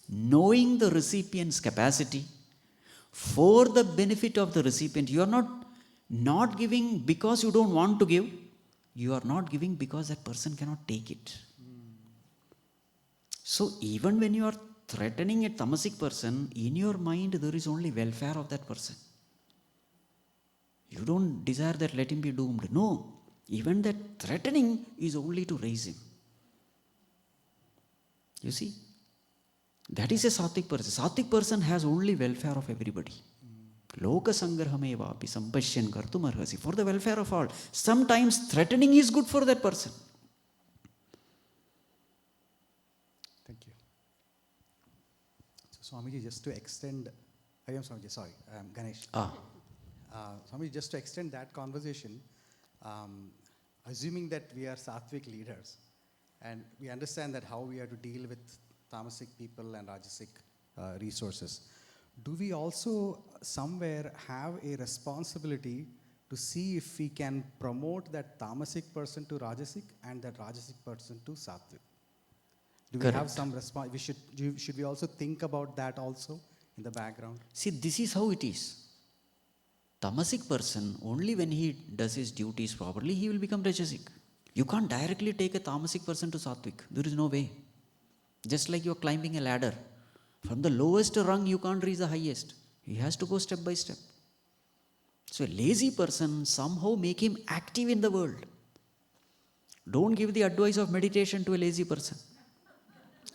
Knowing the recipient's capacity for the benefit of the recipient. You are not giving because you don't want to give. You are not giving because that person cannot take it. So even when you are threatening a tamasic person, in your mind there is only welfare of that person. You don't desire that let him be doomed. No. Even that threatening is only to raise him. You see? That is a sattvic person. Sattvic person has only welfare of everybody. Loka sangrahamevapi sampashyan kartum arhasi. For the welfare of all. Sometimes threatening is good for that person. Thank you. So Swamiji, just to extend, I am Swamiji, sorry, I am Ganesh. Swamiji, just to extend that conversation, assuming that we are sattvic leaders, and we understand that how we have to deal with tamasic people and rajasic resources, do we also somewhere have a responsibility to see if we can promote that tamasic person to rajasic and that rajasic person to sattvic? Do we have some response? Should we also think about that also in the background? See, this is how it is. Tamasic person, only when he does his duties properly, he will become rajasic. You can't directly take a tamasic person to sattvic. There is no way. Just like you are climbing a ladder. From the lowest rung, you can't reach the highest. He has to go step by step. So a lazy person, somehow make him active in the world. Don't give the advice of meditation to a lazy person.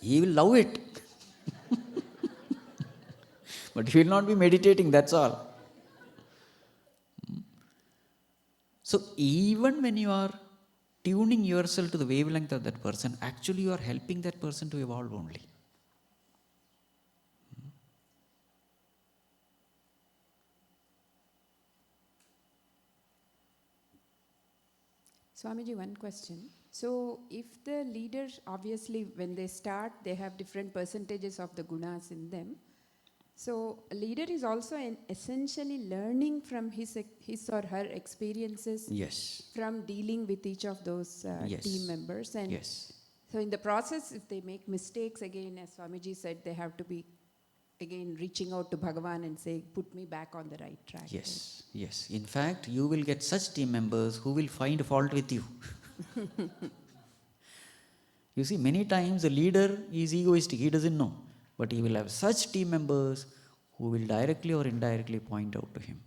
He will love it. But he will not be meditating, that's all. So even when you are tuning yourself to the wavelength of that person, actually you are helping that person to evolve only. Swamiji, one question. So if the leaders, obviously when they start, they have different percentages of the gunas in them. So a leader is also essentially learning from his or her experiences. Yes. From dealing with each of those team members. And yes. So in the process, if they make mistakes, again, as Swamiji said, they have to be, again, reaching out to Bhagavan and say, put me back on the right track. Yes, right? Yes. In fact, you will get such team members who will find fault with you. You see, many times the leader is egoistic, he doesn't know. But he will have such team members who will directly or indirectly point out to him.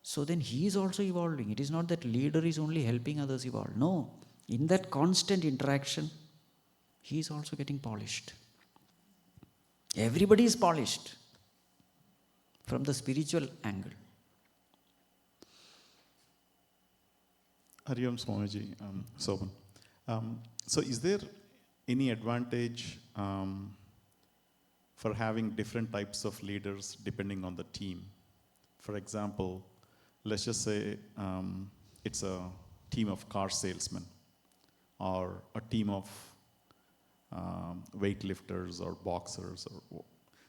So then he is also evolving. It is not that leader is only helping others evolve. No. In that constant interaction, he is also getting polished. Everybody is polished from the spiritual angle. Hari Om Swamiji, Soban. So is there any advantage for having different types of leaders depending on the team? For example, let's just say it's a team of car salesmen or a team of weightlifters or boxers.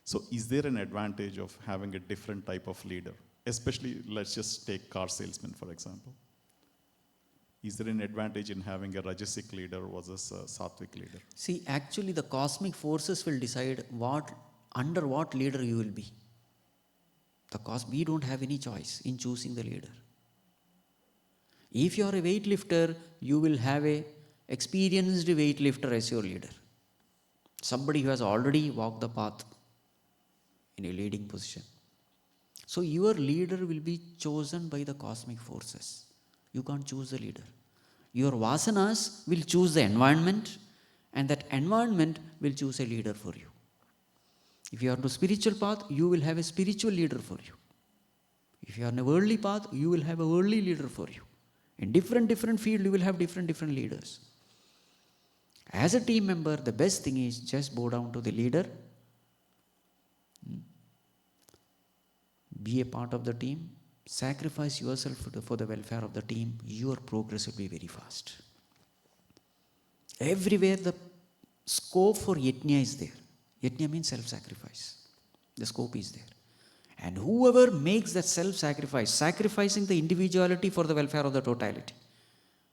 So is there an advantage of having a different type of leader? Especially, let's just take car salesmen, for example. Is there an advantage in having a rajasic leader versus a sattvic leader? See, actually the cosmic forces will decide under what leader you will be. We don't have any choice in choosing the leader. If you are a weightlifter, you will have a experienced weightlifter as your leader. Somebody who has already walked the path in a leading position. So your leader will be chosen by the cosmic forces. You can't choose the leader. Your vasanas will choose the environment, and that environment will choose a leader for you. If you are on a spiritual path, you will have a spiritual leader for you. If you are on a worldly path, you will have a worldly leader for you. In different field, you will have different leaders. As a team member, the best thing is just bow down to the leader. Be a part of the team. Sacrifice yourself for the welfare of the team. Your progress will be very fast. Everywhere the scope for yajna is there. Yajna means self-sacrifice. The scope is there. And whoever makes that self-sacrifice, sacrificing the individuality for the welfare of the totality,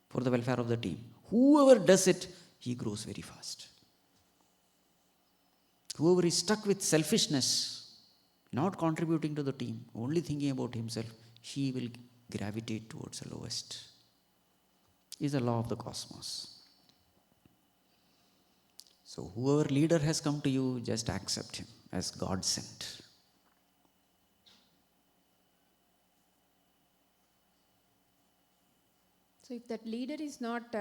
for the welfare of the team, whoever does it, he grows very fast. Whoever is stuck with selfishness, not contributing to the team, only thinking about himself, he will gravitate towards the lowest. Is the law of the cosmos. So whoever leader has come to you, just accept him as God sent. So if that leader is not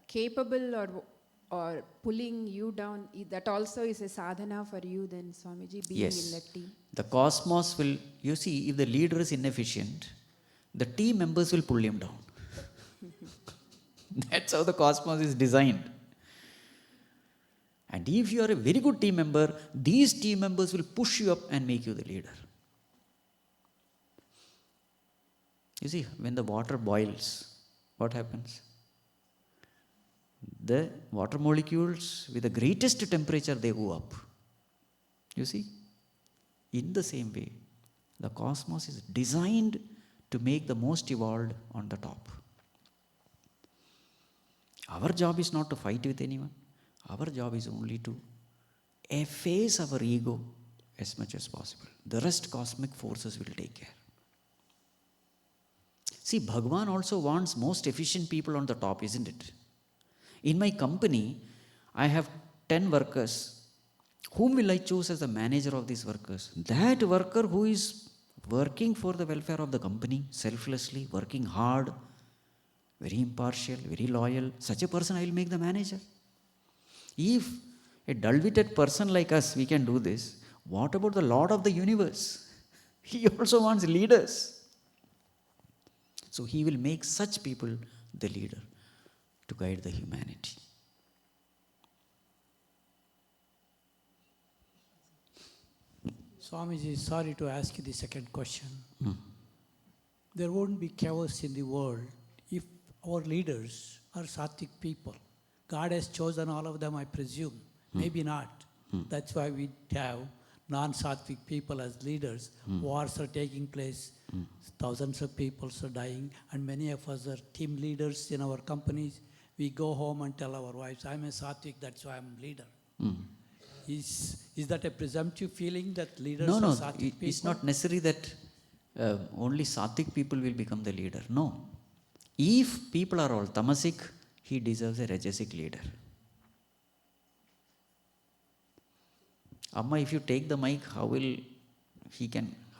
capable or pulling you down, that also is a sadhana for you then, Swamiji, being in that team. The cosmos will, you see, if the leader is inefficient, the team members will pull him down. That's how the cosmos is designed. And if you are a very good team member, these team members will push you up and make you the leader. You see, when the water boils, what happens? The water molecules with the greatest temperature, they go up. You see? In the same way, the cosmos is designed to make the most evolved on the top. Our job is not to fight with anyone. Our job is only to efface our ego as much as possible. The rest cosmic forces will take care. See, Bhagavan also wants most efficient people on the top, isn't it? In my company, I have 10 workers. Whom will I choose as the manager of these workers? That worker who is working for the welfare of the company, selflessly, working hard, very impartial, very loyal. Such a person I will make the manager. If a dull-witted person like us, we can do this, what about the Lord of the universe? He also wants leaders. So he will make such people the leader to guide the humanity. Swamiji, sorry to ask you the second question. There won't be chaos in the world if our leaders are Sattvic people. God has chosen all of them, I presume. Maybe not. That's why we have non-Sattvic people as leaders. Wars are taking place. Thousands of people are dying. And many of us are team leaders in our companies. We go home and tell our wives, I'm a Sattvic, that's why I'm leader. Is that a presumptive feeling that leaders are Sattvic people? It's not necessary that only Sattvic people will become the leader. No. If people are all tamasic, he deserves a rajasic leader. Amma, if you take the mic, how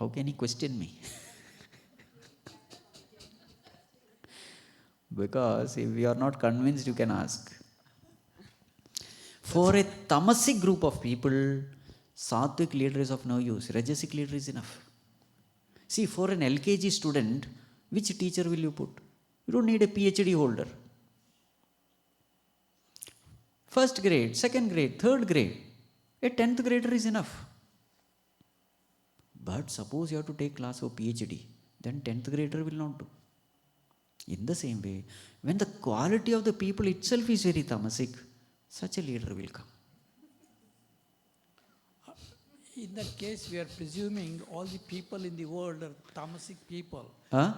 can he question me? Because if you are not convinced, you can ask. For a tamasic group of people, Sattvic leader is of no use. Rajasic leader is enough. See, for an LKG student, which teacher will you put? You don't need a PhD holder. First grade, second grade, third grade, a 10th grader is enough. But suppose you have to take class of PhD, then 10th grader will not do. In the same way, when the quality of the people itself is very tamasic, such a leader will come. In that case, we are presuming all the people in the world are tamasic people. Huh?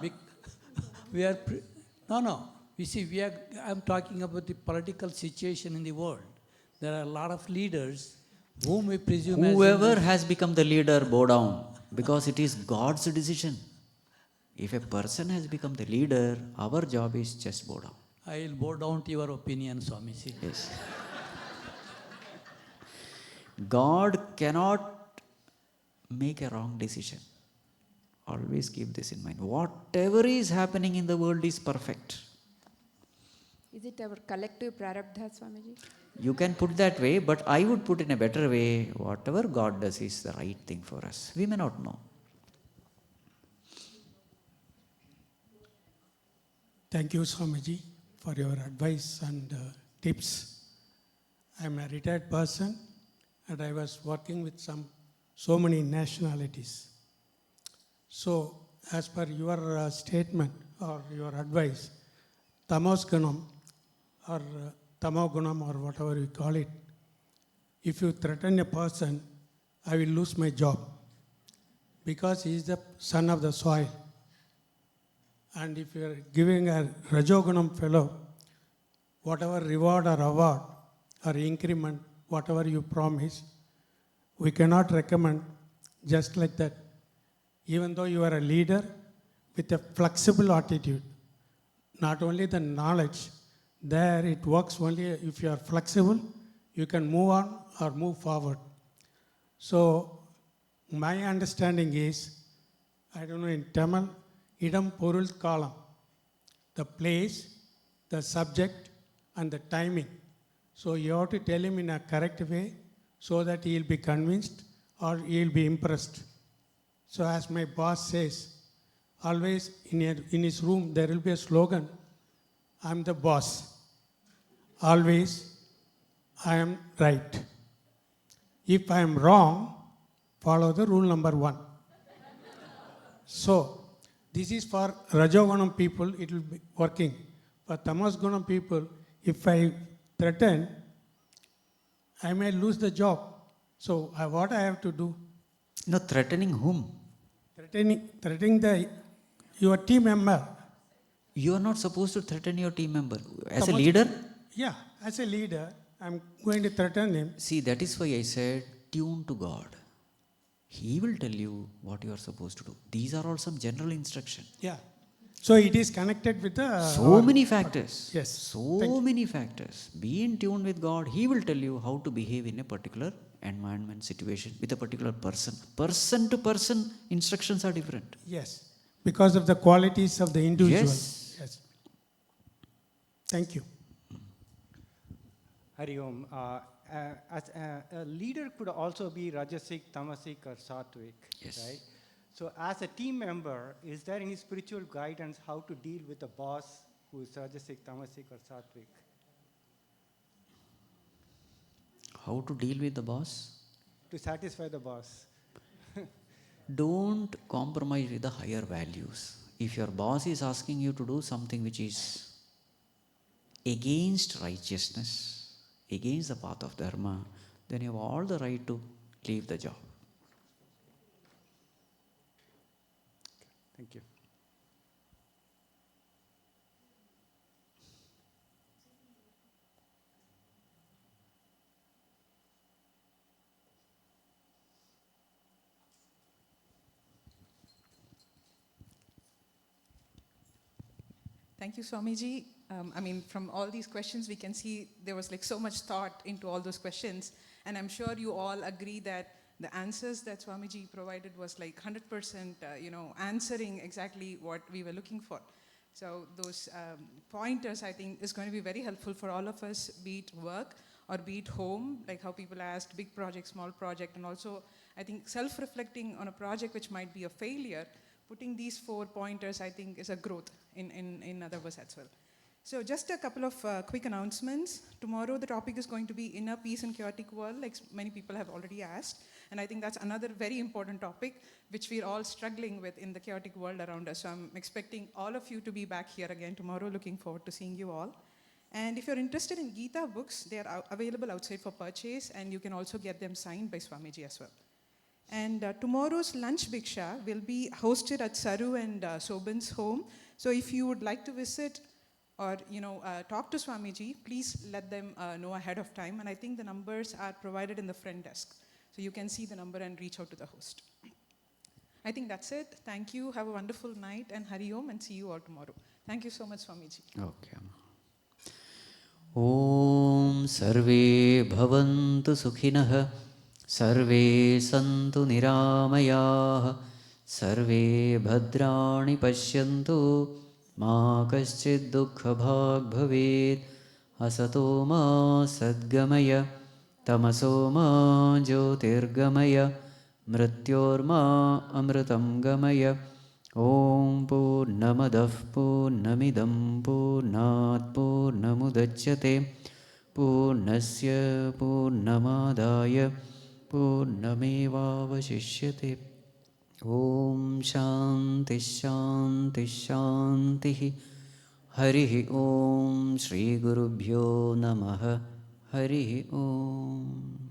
No. You see, I'm talking about the political situation in the world. There are a lot of leaders whom we presume Whoever has become the leader, bow down, because it is God's decision. If a person has become the leader, our job is just bow down. I will bow down to your opinion, Swamiji. Yes. God cannot make a wrong decision. Always keep this in mind. Whatever is happening in the world is perfect. Is Is it our collective prarabdha, Swamiji? You can put that way, but I would put in a better way, whatever God does is the right thing for us. We may not know. Thank you, Swamiji, for your advice and tips. I am a retired person and I was working with so many nationalities. So, as per your statement or your advice, Tamas Gunam or Tamagunam or whatever you call it, if you threaten a person, I will lose my job because he is the son of the soil. And if you are giving a Rajogunam fellow, whatever reward or award or increment, whatever you promise, we cannot recommend just like that. Even though you are a leader with a flexible attitude, not only the knowledge, there it works only if you are flexible, you can move on or move forward. So my understanding is, I don't know in Tamil, idam porul kalam, the place, the subject and the timing. So you have to tell him in a correct way so that he will be convinced or he will be impressed. So as my boss says, always in his room there will be a slogan, I am the boss. Always I am right. If I am wrong, follow the rule number 1. So this is for Rajogunam people, it will be working. For Tamas Gunam people, if I threaten, I may lose the job. So what I have to do? No, threatening whom? Threatening your team member. You are not supposed to threaten your team member. As a leader? Yeah, as a leader, I'm going to threaten him. See, that is why I said, tune to God. He will tell you what you are supposed to do. These are all some general instruction. Yeah. So it is connected with the... So many factors. Yes. So many factors. Be in tune with God. He will tell you how to behave in a particular environment, situation, with a particular person. Person to person, instructions are different. Yes. Because of the qualities of the individual. Yes. Thank you. Hari Om. As a leader could also be Rajasic, Tamasic or Sattvic, right? So as a team member, is there any spiritual guidance how to deal with a boss who is Rajasic, Tamasic or Sattvic? How to deal with the boss? To satisfy the boss. Don't compromise with the higher values. If your boss is asking you to do something which is against righteousness, against the path of dharma, then you have all the right to leave the job. Thank you. Thank you, Swamiji. From all these questions, we can see there was so much thought into all those questions. And I'm sure you all agree that the answers that Swamiji provided was 100%, answering exactly what we were looking for. So those pointers, I think, is going to be very helpful for all of us, be it work or be it home, like how people asked, big project, small project, and also, I think, self-reflecting on a project which might be a failure. Putting these 4 pointers, I think, is a growth in other ways as well. So just a couple of quick announcements. Tomorrow the topic is going to be inner peace in chaotic world, like many people have already asked. And I think that's another very important topic which we're all struggling with in the chaotic world around us. So I'm expecting all of you to be back here again tomorrow. Looking forward to seeing you all. And if you're interested in Gita books, they are available outside for purchase, and you can also get them signed by Swamiji as well. And tomorrow's lunch Bhiksha will be hosted at Saru and Sobin's home. So if you would like to visit or talk to Swamiji, please let them know ahead of time. And I think the numbers are provided in the front desk. So you can see the number and reach out to the host. I think that's it. Thank you. Have a wonderful night and Hari Om, and see you all tomorrow. Thank you so much, Swamiji. Okay. Om Sarve Bhavantu Sukhinah Sarve Santu Niramayah Sarve Bhadrani Pashyantu Ma Kaschid Dukha Bhag Bhavet असतो मा सद्गमय तमसो मा ज्योतिर्गमय मृत्योर्मा अमृतं गमय ॐ पूर्णमदः पूर्णमिदं पूर्णात् पूर्णमुदच्यते पूर्णस्य पूर्णमादाय पूर्णमेवावशिष्यते ॐ शान्तिः शान्तिः शान्तिः हरिः ॐ श्रीगुरुभ्यो नमः हरिः ॐ